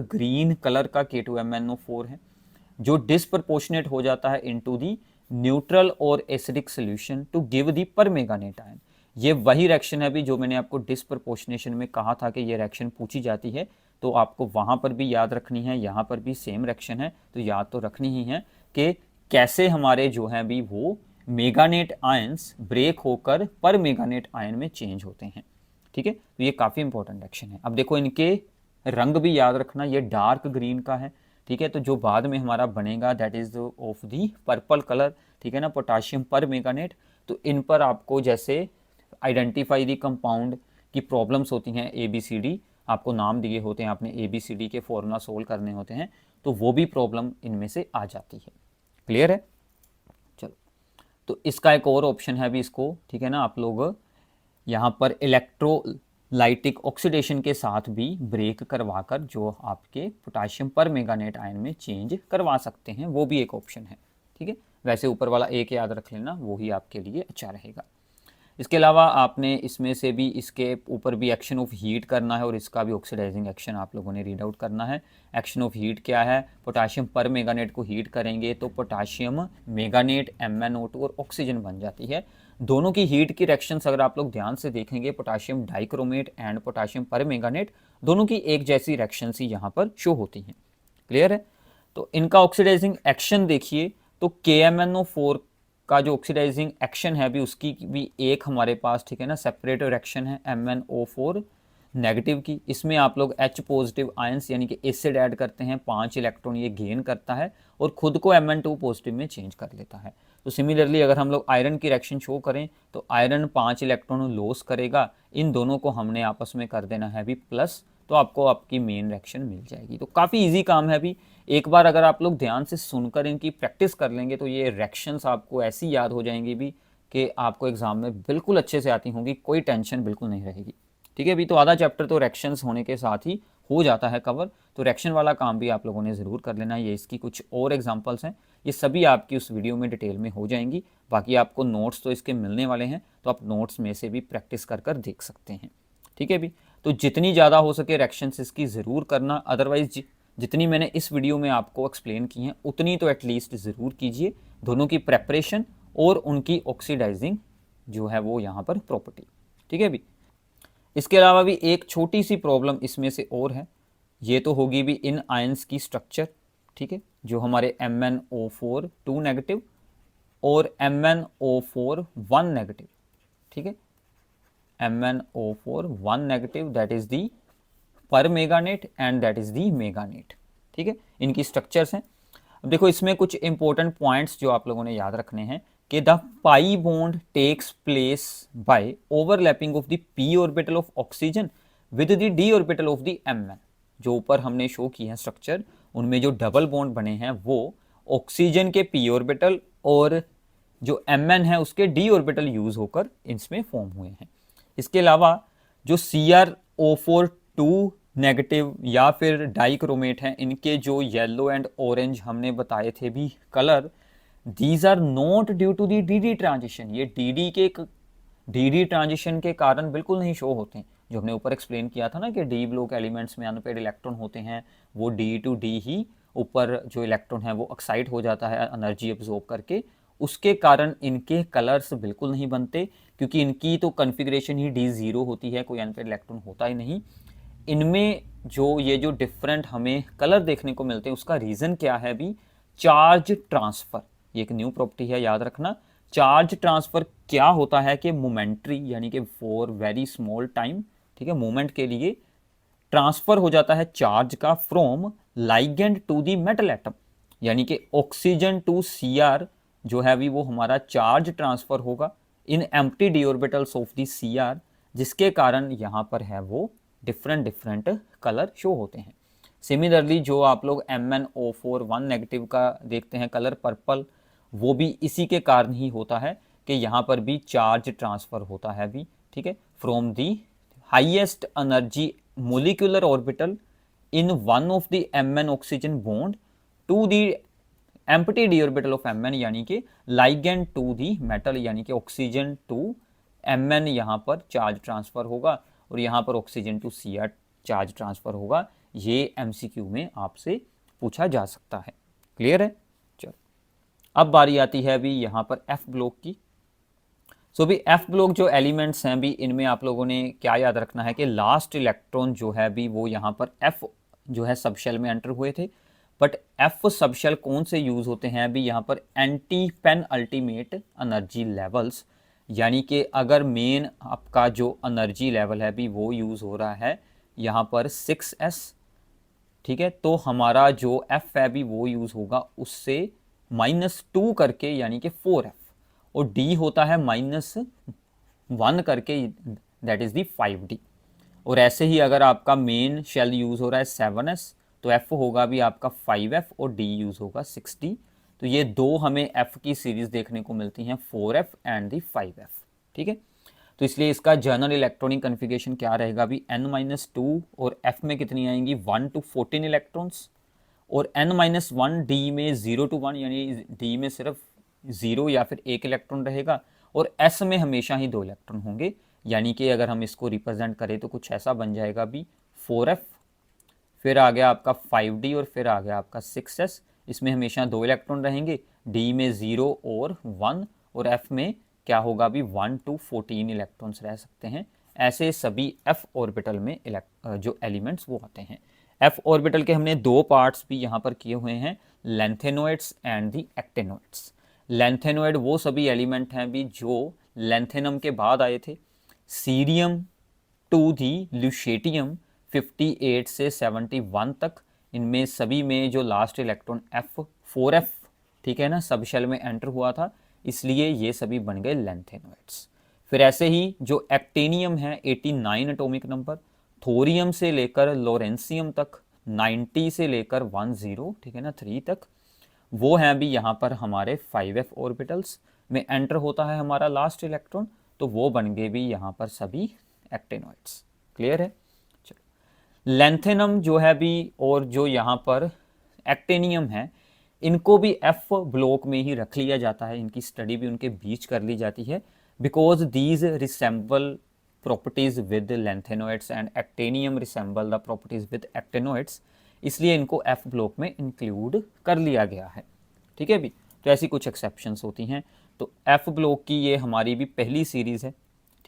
S1: ग्रीन कलर का K2MnO4 है जो डिसप्रपोर्शनेट हो जाता है इनटू दी न्यूट्रल और acidic solution to give the permanganate ion. ये वही रिएक्शन है भी जो मैंने आपको डिसप्रपोर्शनेशन में कहा था कि ये रिएक्शन पूछी जाती है, तो आपको वहाँ पर भी याद रखनी है, यहाँ पर भी सेम रिएक्शन है तो याद तो रखनी ही है कि कैसे हमारे जो हैं भी वो मेगानेट आयंस ब्रेक होकर पर मेगानेट आयन में चेंज होते हैं। ठीक है, तो ये काफ़ी इंपॉर्टेंट रिएक्शन है। अब देखो इनके रंग भी याद रखना, ये डार्क ग्रीन का है। ठीक है, तो जो बाद में हमारा बनेगा that is of the purple colour. ठीक है ना, पोटाशियम पर मेगानेट। तो इन पर आपको जैसे आइडेंटिफाई दी कंपाउंड की प्रॉब्लम्स होती हैं, ABCD आपको नाम दिए होते हैं, आपने ABCD के फॉर्मूला सोल्व करने होते हैं, तो वो भी प्रॉब्लम इनमें से आ जाती है। क्लियर है, चलो तो इसका एक और ऑप्शन है अभी इसको, ठीक है ना, आप लोग यहाँ पर इलेक्ट्रोलाइटिक ऑक्सीडेशन के साथ भी ब्रेक करवाकर जो आपके पोटाशियम पर मेगानेट आयन में चेंज करवा सकते हैं, वो भी एक ऑप्शन है। ठीक है, वैसे ऊपर वाला एक याद रख लेना, वो ही आपके लिए अच्छा रहेगा। इसके अलावा आपने इसमें से भी इसके ऊपर भी एक्शन ऑफ हीट करना है और इसका भी ऑक्सीडाइजिंग एक्शन आप लोगों ने रीड आउट करना है। एक्शन ऑफ हीट क्या है, पोटाशियम पर मेगानेट को हीट करेंगे तो पोटाशियम मेगानेट MnO2 और ऑक्सीजन बन जाती है। दोनों की हीट की रिएक्शंस अगर आप लोग ध्यान से देखेंगे, पोटाशियम डाइक्रोमेट एंड पोटाशियम पर मेगानेट दोनों की एक जैसी रिएक्शंस ही यहाँ पर शो होती हैं। क्लियर है, तो इनका ऑक्सीडाइजिंग एक्शन देखिए तो KMnO4 का जो ऑक्सीडाइजिंग एक्शन है अभी उसकी भी एक हमारे पास, ठीक है ना, सेपरेट रिएक्शन है MnO4 नेगेटिव की। इसमें आप लोग H पॉजिटिव आयंस यानी कि एसिड ऐड करते हैं, 5 इलेक्ट्रॉन ये गेन करता है और खुद को Mn2 पॉजिटिव में चेंज कर लेता है। तो सिमिलरली अगर हम लोग आयरन की रिएक्शन शो करें तो आयरन 5 इलेक्ट्रॉन लॉस करेगा, इन दोनों को हमने आपस में कर देना है अभी प्लस, तो आपको आपकी मेन रिएक्शन मिल जाएगी। तो काफ़ी इजी काम है अभी, एक बार अगर आप लोग ध्यान से सुनकर इनकी प्रैक्टिस कर लेंगे तो ये रिएक्शंस आपको ऐसी याद हो जाएंगी भी कि आपको एग्जाम में बिल्कुल अच्छे से आती होंगी, कोई टेंशन बिल्कुल नहीं रहेगी। ठीक है, अभी तो आधा चैप्टर तो रिएक्शंस होने के साथ ही हो जाता है कवर, तो रिएक्शन वाला काम भी आप लोगों ने ज़रूर कर लेना है। ये इसकी कुछ और एग्जांपल्स हैं, ये सभी आपकी उस वीडियो में डिटेल में हो जाएंगी। बाकी आपको नोट्स तो इसके मिलने वाले हैं, तो आप नोट्स में से भी प्रैक्टिस कर कर देख सकते हैं। ठीक है भी, तो जितनी ज़्यादा हो सके रिएक्शंस इसकी ज़रूर करना, अदरवाइज जितनी मैंने इस वीडियो में आपको एक्सप्लेन की हैं उतनी तो एटलीस्ट ज़रूर कीजिए, दोनों की प्रेपरेशन और उनकी ऑक्सीडाइजिंग जो है वो यहाँ पर प्रॉपर्टी। ठीक है भी, इसके अलावा भी एक छोटी सी प्रॉब्लम इसमें से और है, ये तो होगी भी इन आयंस की स्ट्रक्चर। ठीक है, जो हमारे MnO4 2 नेगेटिव और MnO4 1 नेगेटिव। ठीक है, MnO4 1 negative that is the पर मेगानेट एंड दैट इज दी मेगानेट। ठीक है, इनकी स्ट्रक्चर्स हैं। अब देखो इसमें कुछ इंपॉर्टेंट पॉइंट्स जो आप लोगों ने याद रखने हैं कि the pi bond takes place by overlapping of the p orbital of oxygen with the d orbital of the Mn। जो ऊपर हमने शो किए हैं स्ट्रक्चर, उनमें जो डबल बॉन्ड बने हैं वो ऑक्सीजन के p ऑर्बिटल और जो Mn है उसके d ऑर्बिटल यूज होकर इसमें फॉर्म हुए हैं। इसके अलावा जो CrO4 नेगेटिव या फिर डाइक्रोमेट हैं, इनके जो येलो एंड ऑरेंज हमने बताए थे भी colour, these are not due to the d transition. ये डी ट्रांजिशन के कारण बिल्कुल नहीं शो होते हैं। जो हमने ऊपर एक्सप्लेन किया था ना कि डी ब्लॉक एलिमेंट्स में अनपेड इलेक्ट्रॉन होते हैं, वो डी टू डी ही ऊपर जो इलेक्ट्रॉन है वो एक्साइट हो जाता है एनर्जी एब्जॉर्ब करके, उसके कारण इनके कलर्स बिल्कुल नहीं बनते, क्योंकि इनकी तो कन्फिग्रेशन ही D0 होती है, कोई अनपेड इलेक्ट्रॉन होता ही नहीं। इनमें जो डिफरेंट हमें कलर देखने को मिलते हैं उसका रीज़न क्या है भी, चार्ज ट्रांसफ़र। ये एक न्यू प्रॉपर्टी है, याद रखना। चार्ज ट्रांसफ़र क्या होता है कि मोमेंट्री यानी कि फॉर वेरी स्मॉल टाइम, ठीक है, मोमेंट के लिए ट्रांसफ़र हो जाता है चार्ज का from ligand to the metal atom, यानी कि ऑक्सीजन टू Cr जो है भी वो हमारा चार्ज ट्रांसफ़र होगा in empty D orbitals of the Cr, जिसके कारण यहाँ पर है वो डिफरेंट कलर शो होते हैं। सिमिलरली जो आप लोग MnO4 नेगेटिव का देखते हैं कलर पर्पल, वो भी इसी के कारण ही होता है कि यहाँ पर भी चार्ज ट्रांसफ़र होता है भी, ठीक है, from the highest energy molecular orbital in one of the Mn oxygen bond to the empty d orbital of Mn, यानी कि लाइगेंड टू दी मेटल, यानी कि ऑक्सीजन टू Mn यहाँ पर चार्ज ट्रांसफ़र होगा और यहाँ पर oxygen to Cr charge transfer होगा। ये MCQ में आपसे पूछा जा सकता है। क्लियर है? चलो अब बारी आती है अभी यहाँ पर F ब्लॉक की। सो भी F ब्लॉक जो एलिमेंट्स हैं भी, इनमें आप लोगों ने क्या याद रखना है कि लास्ट इलेक्ट्रॉन जो है भी वो यहाँ पर F जो है सबशेल में एंटर हुए थे, बट F सबशेल कौन से यूज़ होते हैं अभी यहाँ पर, antepenultimate energy levels, यानी कि अगर मेन आपका जो एनर्जी लेवल है भी वो यूज़ हो रहा है यहाँ पर 6s, ठीक है, तो हमारा जो F है भी वो यूज़ होगा उससे -2 करके, यानी कि 4f, और D होता है -1 करके, दैट इज़ दी 5D। और ऐसे ही अगर आपका मेन शेल यूज़ हो रहा है 7s, तो F होगा भी आपका 5f और D यूज़ होगा 6D। तो ये दो हमें F की सीरीज़ देखने को मिलती हैं, 4f एंड दी 5f, ठीक है। तो इसलिए इसका जनरल इलेक्ट्रॉनिक कन्फिगरेशन क्या रहेगा भी, n-2 और F में कितनी आएंगी 1 to 14 इलेक्ट्रॉन्स, और n-1 D में 0 to 1, यानी D में सिर्फ 0 या फिर 1 इलेक्ट्रॉन रहेगा, और S में हमेशा ही 2 इलेक्ट्रॉन होंगे, यानी कि अगर हम इसको रिप्रेजेंट करें तो कुछ ऐसा बन जाएगा भी 4f, फिर आ गया आपका 5D और फिर आ गया आपका 6s। इसमें हमेशा 2 इलेक्ट्रॉन रहेंगे, D में 0 और 1, और F में क्या होगा भी 1 to 14 इलेक्ट्रॉन्स रह सकते हैं। ऐसे सभी F ऑर्बिटल में जो एलिमेंट्स वो आते हैं। F ऑर्बिटल के हमने दो पार्ट्स भी यहाँ पर किए हुए हैं, लेंथेनोइड्स एंड दी एक्टेनोइड्स। लेंथेनोइड वो सभी एलिमेंट हैं भी जो लेंथेनम के बाद आए थे, सीरियम टू दी ल्यूशेटियम 58 से 71 तक, इनमें सभी में जो लास्ट इलेक्ट्रॉन F4f, ठीक है ना, सब शेल में एंटर हुआ था, इसलिए ये सभी बन गए लेंथेनोइड्स। फिर ऐसे ही जो एक्टेनियम है 89 एटॉमिक नंबर, थोरियम से लेकर लोरेंसियम तक 90 से लेकर 10, ठीक है ना, 3 तक, वो हैं भी यहाँ पर हमारे 5f ऑर्बिटल्स में एंटर होता है हमारा लास्ट इलेक्ट्रॉन, तो वो बन गए भी यहाँ पर सभी एक्टेनोइड्स। क्लियर है? चलो लेंथेनम जो है भी और जो यहाँ पर एक्टेनियम है, इनको भी F ब्लॉक में ही रख लिया जाता है, इनकी स्टडी भी उनके बीच कर ली जाती है, because these resemble properties with lanthanoids and actinium resemble the properties with actinoids, इसलिए इनको F ब्लॉक में इंक्लूड कर लिया गया है, ठीक है भी। तो ऐसी कुछ एक्सेप्शंस होती हैं। तो F ब्लॉक की ये हमारी भी पहली सीरीज़ है,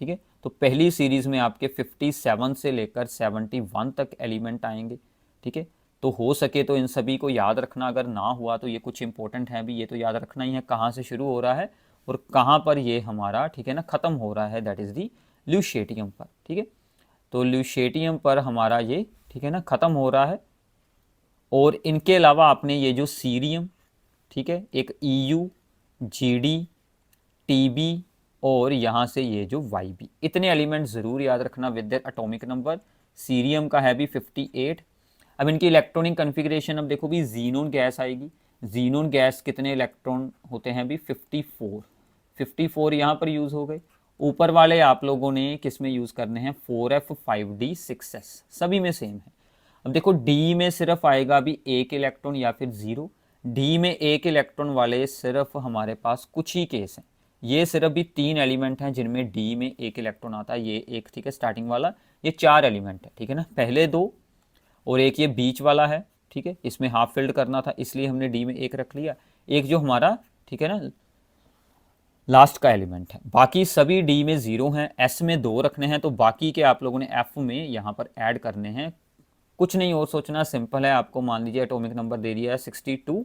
S1: ठीक है। तो पहली सीरीज़ में आपके 57 से लेकर 71 तक एलिमेंट आएंगे, ठीक है। तो हो सके तो इन सभी को याद रखना, अगर ना हुआ तो ये कुछ इंपॉर्टेंट है भी, ये तो याद रखना ही है कहाँ से शुरू हो रहा है और कहाँ पर ये हमारा, ठीक है ना, ख़त्म हो रहा है, दैट इज़ दी ल्यूशेटियम पर, ठीक है। तो ल्यूशेटियम पर हमारा ये, ठीक है ना, ख़त्म हो रहा है। और इनके अलावा आपने ये जो सीरियम, ठीक है, एक EU, GD, TB और यहाँ से ये जो YB, इतने एलिमेंट ज़रूर याद रखना with their atomic number. Cerium का है भी 58, अब इनकी इलेक्ट्रॉनिक कन्फिग्रेशन, अब देखो भी जीनोन गैस आएगी। जीनोन गैस कितने इलेक्ट्रॉन होते हैं भी 54, 54 यहाँ पर यूज़ हो गए। ऊपर वाले आप लोगों ने किस में यूज़ करने हैं 4f 5d 6s, सभी में सेम है। अब देखो डी में सिर्फ आएगा अभी एक इलेक्ट्रॉन या फिर जीरो। डी में एक इलेक्ट्रॉन वाले सिर्फ हमारे पास कुछ ही केस हैं। ये सिर्फ भी 3 एलिमेंट हैं जिनमें डी में एक इलेक्ट्रॉन आता है, ये एक ठीक है स्टार्टिंग वाला। ये 4 एलिमेंट है ठीक है ना, पहले 2 और एक ये बीच वाला है ठीक है, इसमें हाफ फिल्ड करना था इसलिए हमने डी में एक रख लिया। एक जो हमारा ठीक है ना लास्ट का एलिमेंट है, बाकी सभी डी में 0 हैं। एस में 2 रखने हैं, तो बाकी के आप लोगों ने एफ में यहाँ पर ऐड करने हैं। कुछ नहीं और सोचना, सिंपल है। आपको मान लीजिए एटॉमिक नंबर दे दिया है 62,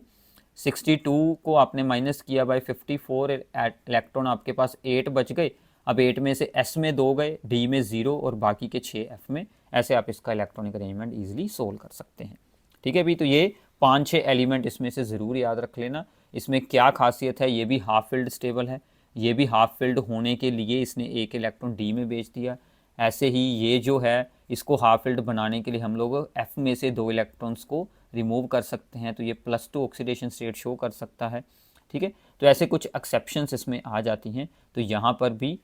S1: 62 को आपने माइनस किया बाय 54, इलेक्ट्रॉन आपके पास 8 बच गए। अब 8 में से एस में 2 गए, डी में 0 और बाकी के 6 एफ में। ऐसे आप इसका इलेक्ट्रॉनिक अरेंजमेंट ईजिली सोल्व कर सकते हैं ठीक है भी। तो ये 5-6 एलिमेंट इसमें से ज़रूर याद रख लेना। इसमें क्या खासियत है, ये भी हाफ फिल्ड स्टेबल है, ये भी हाफ फिल्ड होने के लिए इसने एक इलेक्ट्रॉन डी में भेज दिया। ऐसे ही ये जो है इसको हाफ फिल्ड बनाने के लिए हम लोग एफ में से 2 इलेक्ट्रॉन्स को रिमूव कर सकते हैं, तो ये +2 ऑक्सीडेशन स्टेट शो कर सकता है ठीक है। तो ऐसे कुछ एक्सेप्शंस इसमें आ जाती हैं। तो यहाँ पर भी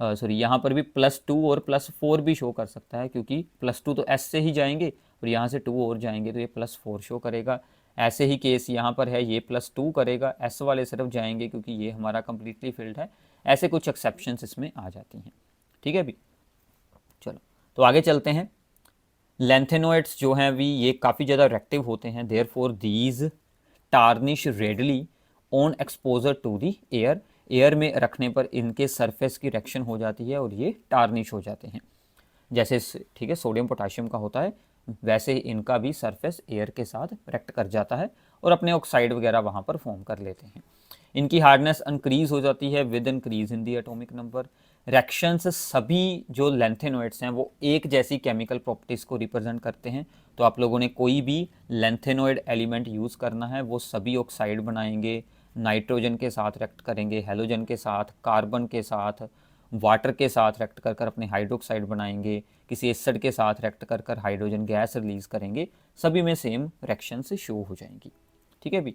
S1: यहाँ पर भी +2 और +4 भी शो कर सकता है, क्योंकि +2 तो एस से ही जाएंगे और यहाँ से 2 और जाएंगे तो ये +4 शो करेगा। ऐसे ही केस यहाँ पर है, ये +2 करेगा, एस वाले सिर्फ जाएंगे क्योंकि ये हमारा कम्प्लीटली फिल्ड है। ऐसे कुछ एक्सेप्शंस इसमें आ जाती हैं ठीक है भी। चलो तो आगे चलते हैं। लेंथेनोइड्स जो हैं भी ये काफ़ी ज़्यादा रिएक्टिव होते हैं, therefore these tarnish readily on exposure to the air. Air में रखने पर इनके सरफेस की रिएक्शन हो जाती है और ये टार्निश हो जाते हैं। जैसे ठीक है सोडियम पोटाशियम का होता है, वैसे ही इनका भी सरफेस एयर के साथ रिएक्ट कर जाता है और अपने ऑक्साइड वगैरह वहाँ पर फॉर्म कर लेते हैं। इनकी हार्डनेस इंक्रीज हो जाती है with increase in the atomic number. Reactions सभी जो लेंथेनोइड्स हैं वो एक जैसी केमिकल प्रॉपर्टीज़ को रिप्रेजेंट करते हैं। तो आप लोगों ने कोई भी लेंथेनोइड एलिमेंट यूज़ करना है, वो सभी ऑक्साइड बनाएंगे, नाइट्रोजन के साथ रिएक्ट करेंगे, हेलोजन के साथ, कार्बन के साथ, वाटर के साथ रिएक्ट कर कर अपने हाइड्रोक्साइड बनाएंगे, किसी एसिड के साथ रिएक्ट कर कर हाइड्रोजन गैस रिलीज़ करेंगे। सभी में सेम रिएक्शन से शो हो जाएंगी ठीक है भी।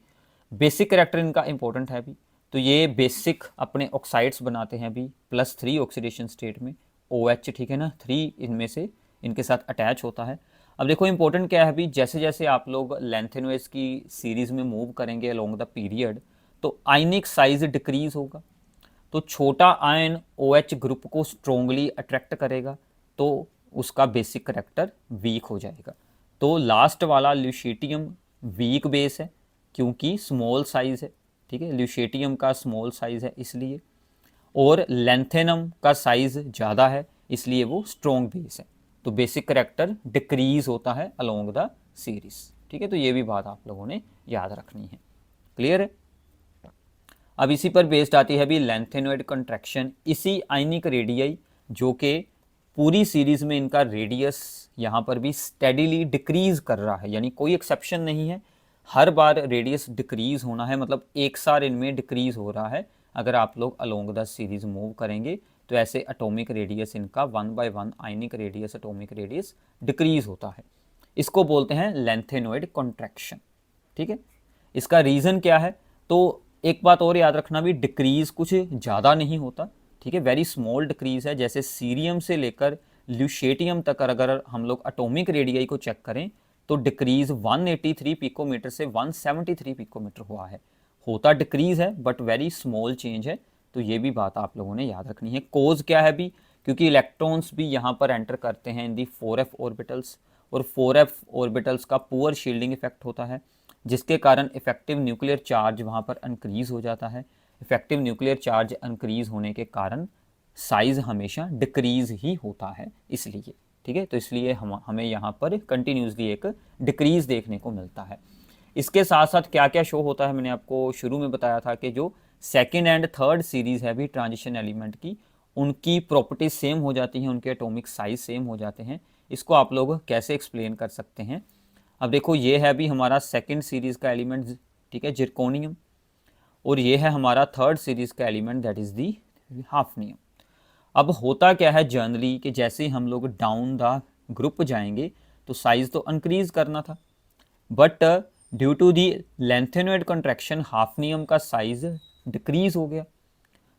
S1: बेसिक कैरेक्टर इनका इंपॉर्टेंट है भी। तो ये बेसिक अपने ऑक्साइड्स बनाते हैं भी +3 ऑक्सीडेशन स्टेट में, OH ठीक है ना, 3 इनमें से इनके साथ अटैच होता है। अब देखो इंपॉर्टेंट क्या है भी, जैसे जैसे आप लोग लेंथेनोइड्स की सीरीज़ में मूव करेंगे अलोंग द पीरियड, तो आयनिक साइज डिक्रीज होगा। तो छोटा आयन OH ग्रुप को स्ट्रोंगली अट्रैक्ट करेगा, तो उसका बेसिक कैरेक्टर वीक हो जाएगा। तो लास्ट वाला ल्यूशिटियम वीक बेस है क्योंकि स्मॉल साइज है ठीक है, ल्यूशेटियम का स्मॉल साइज है इसलिए, और लेंथेनम का साइज ज़्यादा है इसलिए वो स्ट्रॉन्ग बेस है। तो बेसिक कैरेक्टर डिक्रीज होता है अलोंग द सीरीज ठीक है। तो ये भी बात आप लोगों ने याद रखनी है, क्लियर है। अब इसी पर बेस्ड आती है भी लेंथेनोइड कंट्रैक्शन। इसी आयनिक रेडियाई जो कि पूरी सीरीज में इनका रेडियस यहाँ पर भी स्टेडीली डिक्रीज कर रहा है, यानी कोई एक्सेप्शन नहीं है, हर बार रेडियस डिक्रीज होना है, मतलब एक सार इनमें डिक्रीज हो रहा है। अगर आप लोग अलोंग द सीरीज मूव करेंगे तो ऐसे एटॉमिक रेडियस इनका 1 by 1 ionic radius atomic radius decrease होता है। इसको बोलते हैं लेंथेनोइड कॉन्ट्रैक्शन ठीक है। इसका रीज़न क्या है, तो एक बात और याद रखना भी, डिक्रीज कुछ ज़्यादा नहीं होता ठीक है, वेरी स्मॉल डिक्रीज है। जैसे सीरियम से लेकर ल्यूशेटियम तक अगर हम लोग एटॉमिक रेडियाई को चेक करें तो डिक्रीज 183 पिकोमीटर से 173 पिकोमीटर हुआ है। होता डिक्रीज है बट वेरी स्मॉल चेंज है। तो ये भी बात आप लोगों ने याद रखनी है। कोज क्या है भी, क्योंकि इलेक्ट्रॉन्स भी यहाँ पर एंटर करते हैं इन दी 4f ऑर्बिटल्स, और 4f ऑर्बिटल्स का पुअर शील्डिंग इफेक्ट होता है, जिसके कारण इफेक्टिव न्यूक्लियर चार्ज वहाँ पर इंक्रीज हो जाता है। इफेक्टिव न्यूक्लियर चार्ज इंक्रीज होने के कारण साइज हमेशा डिक्रीज ही होता है इसलिए ठीक है। तो इसलिए हमें यहाँ पर कंटिन्यूसली एक डिक्रीज देखने को मिलता है। इसके साथ साथ क्या क्या शो होता है, मैंने आपको शुरू में बताया था कि जो सेकेंड एंड थर्ड सीरीज़ है भी ट्रांजिशन एलिमेंट की, उनकी प्रॉपर्टीज सेम हो जाती हैं, उनके एटॉमिक साइज सेम हो जाते हैं। इसको आप लोग कैसे एक्सप्लेन कर सकते हैं। अब देखो ये है भी हमारा सेकेंड सीरीज़ का एलिमेंट ठीक है जिरकोनियम, और ये है हमारा थर्ड सीरीज़ का element that is the hafnium. अब होता क्या है जनरली कि जैसे हम लोग डाउन द ग्रुप जाएंगे तो साइज तो इंक्रीज करना था, but due to the lanthanoid contraction hafnium का साइज डिक्रीज हो गया।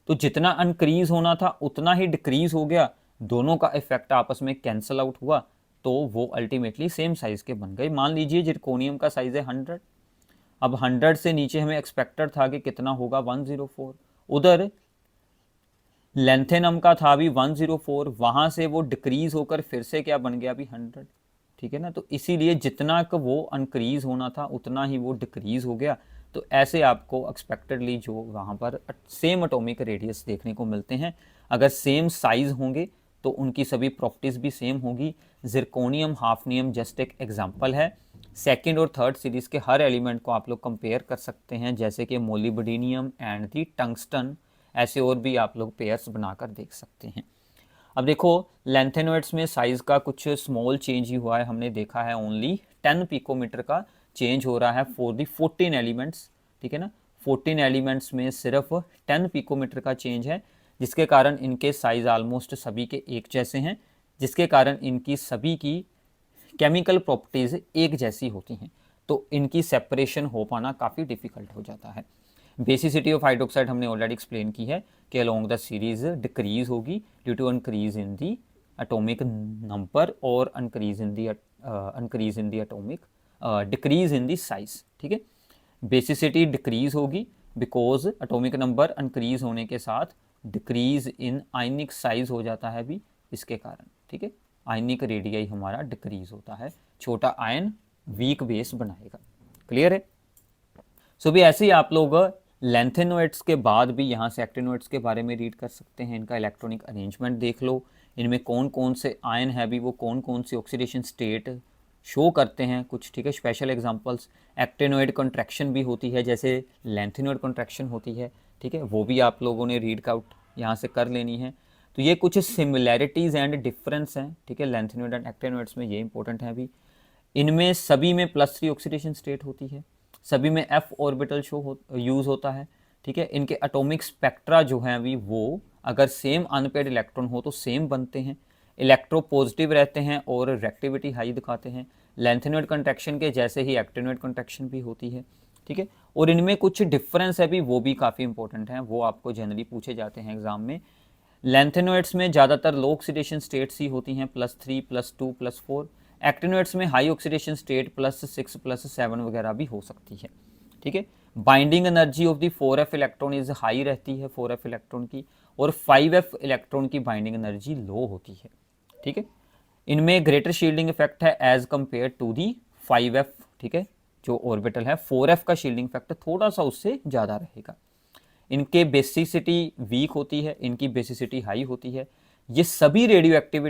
S1: तो जितना इंक्रीज होना था उतना ही डिक्रीज हो गया, दोनों का इफेक्ट आपस में कैंसल आउट हुआ, तो वो अल्टीमेटली सेम साइज के बन गए। मान लीजिए जिरकोनियम का साइज है 100, अब 100 से नीचे हमें एक्सपेक्टेड था कि कितना होगा 104, उधर लेंथेनम का था भी 104, वहां से वो डिक्रीज होकर फिर से क्या बन गया अभी 100, ठीक है ना। तो इसीलिए जितना का वो इंक्रीज होना था उतना ही वो डिक्रीज हो गया। तो ऐसे आपको एक्सपेक्टेडली जो वहाँ पर सेम एटॉमिक रेडियस देखने को मिलते हैं, अगर सेम साइज होंगे तो उनकी सभी प्रॉपर्टीज़ भी सेम होगी। जिरकोनियम हाफनियम जस्ट एक एग्जांपल है। सेकंड और थर्ड सीरीज़ के हर एलिमेंट को आप लोग कंपेयर कर सकते हैं, जैसे कि मोलिब्डेनियम एंड दी टंगस्टन, ऐसे और भी आप लोग पेयर्स बनाकर देख सकते हैं। अब देखो लेंथेनोइड्स में साइज का कुछ स्मॉल चेंज ही हुआ है, हमने देखा है ओनली 10 पिकोमीटर का चेंज हो रहा है फॉर दी 14 एलिमेंट्स, ठीक है ना। 14 एलिमेंट्स में सिर्फ 10 पिकोमीटर का चेंज है, जिसके कारण इनके साइज ऑलमोस्ट सभी के एक जैसे हैं, जिसके कारण इनकी सभी की केमिकल प्रॉपर्टीज़ एक जैसी होती हैं, तो इनकी सेपरेशन हो पाना काफ़ी डिफिकल्ट हो जाता है। बेसिसिटी ऑफ हाइड्रोक्साइड हमने ऑलरेडी एक्सप्लेन की है कि अलोंग द सीरीज डिक्रीज होगी due to increase in the atomic number और increase in the atomic decrease in the size, ठीक है। बेसिसिटी डिक्रीज होगी बिकॉज एटॉमिक नंबर इंक्रीज होने के साथ डिक्रीज इन आयनिक साइज हो जाता है भी इसके कारण, ठीक है। आयनिक रेडियाई हमारा डिक्रीज होता है, छोटा आयन वीक बेस बनाएगा। क्लियर है। सो भी ऐसे ही आप लोग लेंथेनोइड्स के बाद भी यहाँ से एक्टिनोइड्स के बारे में रीड कर सकते हैं। इनका इलेक्ट्रॉनिक अरेंजमेंट देख लो, इनमें कौन कौन से आयन है भी, वो कौन कौन सी ऑक्सीडेशन स्टेट शो करते हैं कुछ, ठीक है। स्पेशल एग्जांपल्स एक्टिनोइड कॉन्ट्रैक्शन भी होती है जैसे लेंथेनोइड कॉन्ट्रैक्शन होती है, ठीक है, वो भी आप लोगों ने रीड आउट यहाँ से कर लेनी है। तो ये कुछ सिमिलैरिटीज़ एंड डिफरेंस हैं, ठीक है, लेंथेनोइड एंड एक्टिनोइड्स में, ये इंपॉर्टेंट है अभी। इनमें सभी में +3 ऑक्सीडेशन स्टेट होती है, सभी में f ऑर्बिटल यूज़ होता है, ठीक है। इनके एटॉमिक स्पेक्ट्रा जो हैं अभी वो अगर सेम अनपेड इलेक्ट्रॉन हो तो सेम बनते हैं, इलेक्ट्रो पॉजिटिव रहते हैं और रिएक्टिविटी हाई दिखाते हैं। लेंथेनोइड कॉन्ट्रैक्शन के जैसे ही एक्टिनोइड कॉन्ट्रैक्शन भी होती है, ठीक है। और इनमें कुछ डिफरेंस है भी, वो भी काफ़ी इंपॉर्टेंट हैं, वो आपको जनरली पूछे जाते हैं एग्जाम में। लेंथेनोइड्स में ज़्यादातर लो ऑक्सीडेशन स्टेट्स ही होती हैं, +3 +2 +4। एक्टिनोइड्स में हाई ऑक्सीडेशन स्टेट +6 +7 वगैरह भी हो सकती है, ठीक है। Binding energy of the 4f electron is high रहती है 4f इलेक्ट्रॉन की, और 5f इलेक्ट्रॉन की बाइंडिंग एनर्जी लो होती है, ठीक है। इनमें ग्रेटर शील्डिंग इफेक्ट है as compare to the 5f, ठीक है। जो ऑर्बिटल है 4f का शील्डिंग इफेक्ट थोड़ा सा उससे ज़्यादा रहेगा। इनके बेसिसिटी वीक होती है, इनकी बेसिसिटी हाई होती है। ये सभी रेडियो एक्टिव,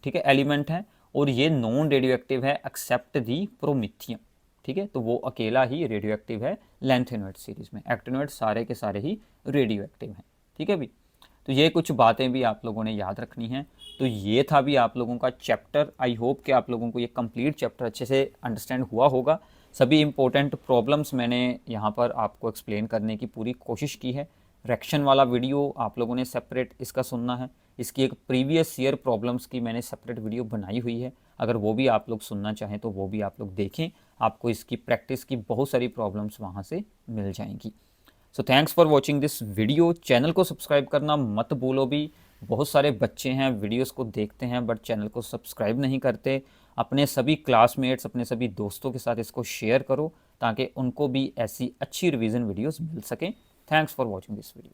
S1: ठीक है, एलिमेंट हैं, और ये नॉन रेडियो एक्टिव है एक्सेप्ट दी प्रोमिथियम, ठीक है। तो वो अकेला ही रेडियो एक्टिव है लेंथेनोइड सीरीज में, एक्टिनोइड सारे के सारे ही रेडियो एक्टिव हैं, ठीक है भी। तो ये कुछ बातें भी आप लोगों ने याद रखनी हैं। तो ये था भी आप लोगों का चैप्टर। आई होप कि आप लोगों को ये कंप्लीट चैप्टर अच्छे से अंडरस्टैंड हुआ होगा। सभी इंपॉर्टेंट प्रॉब्लम्स मैंने यहाँ पर आपको एक्सप्लेन करने की पूरी कोशिश की है। रिएक्शन वाला वीडियो आप लोगों ने सेपरेट इसका सुनना है, इसकी एक प्रीवियस ईयर प्रॉब्लम्स की मैंने सेपरेट वीडियो बनाई हुई है, अगर वो भी आप लोग सुनना चाहें तो वो भी आप लोग देखें, आपको इसकी प्रैक्टिस की बहुत सारी प्रॉब्लम्स वहाँ से मिल जाएंगी। So thanks for watching this video. Channel को सब्सक्राइब करना मत भूलो भी, बहुत सारे बच्चे हैं वीडियोस को देखते हैं बट चैनल को सब्सक्राइब नहीं करते। अपने सभी क्लासमेट्स, अपने सभी दोस्तों के साथ इसको शेयर करो ताकि उनको भी ऐसी अच्छी रिवीजन वीडियोस मिल सकें। Thanks for watching this video.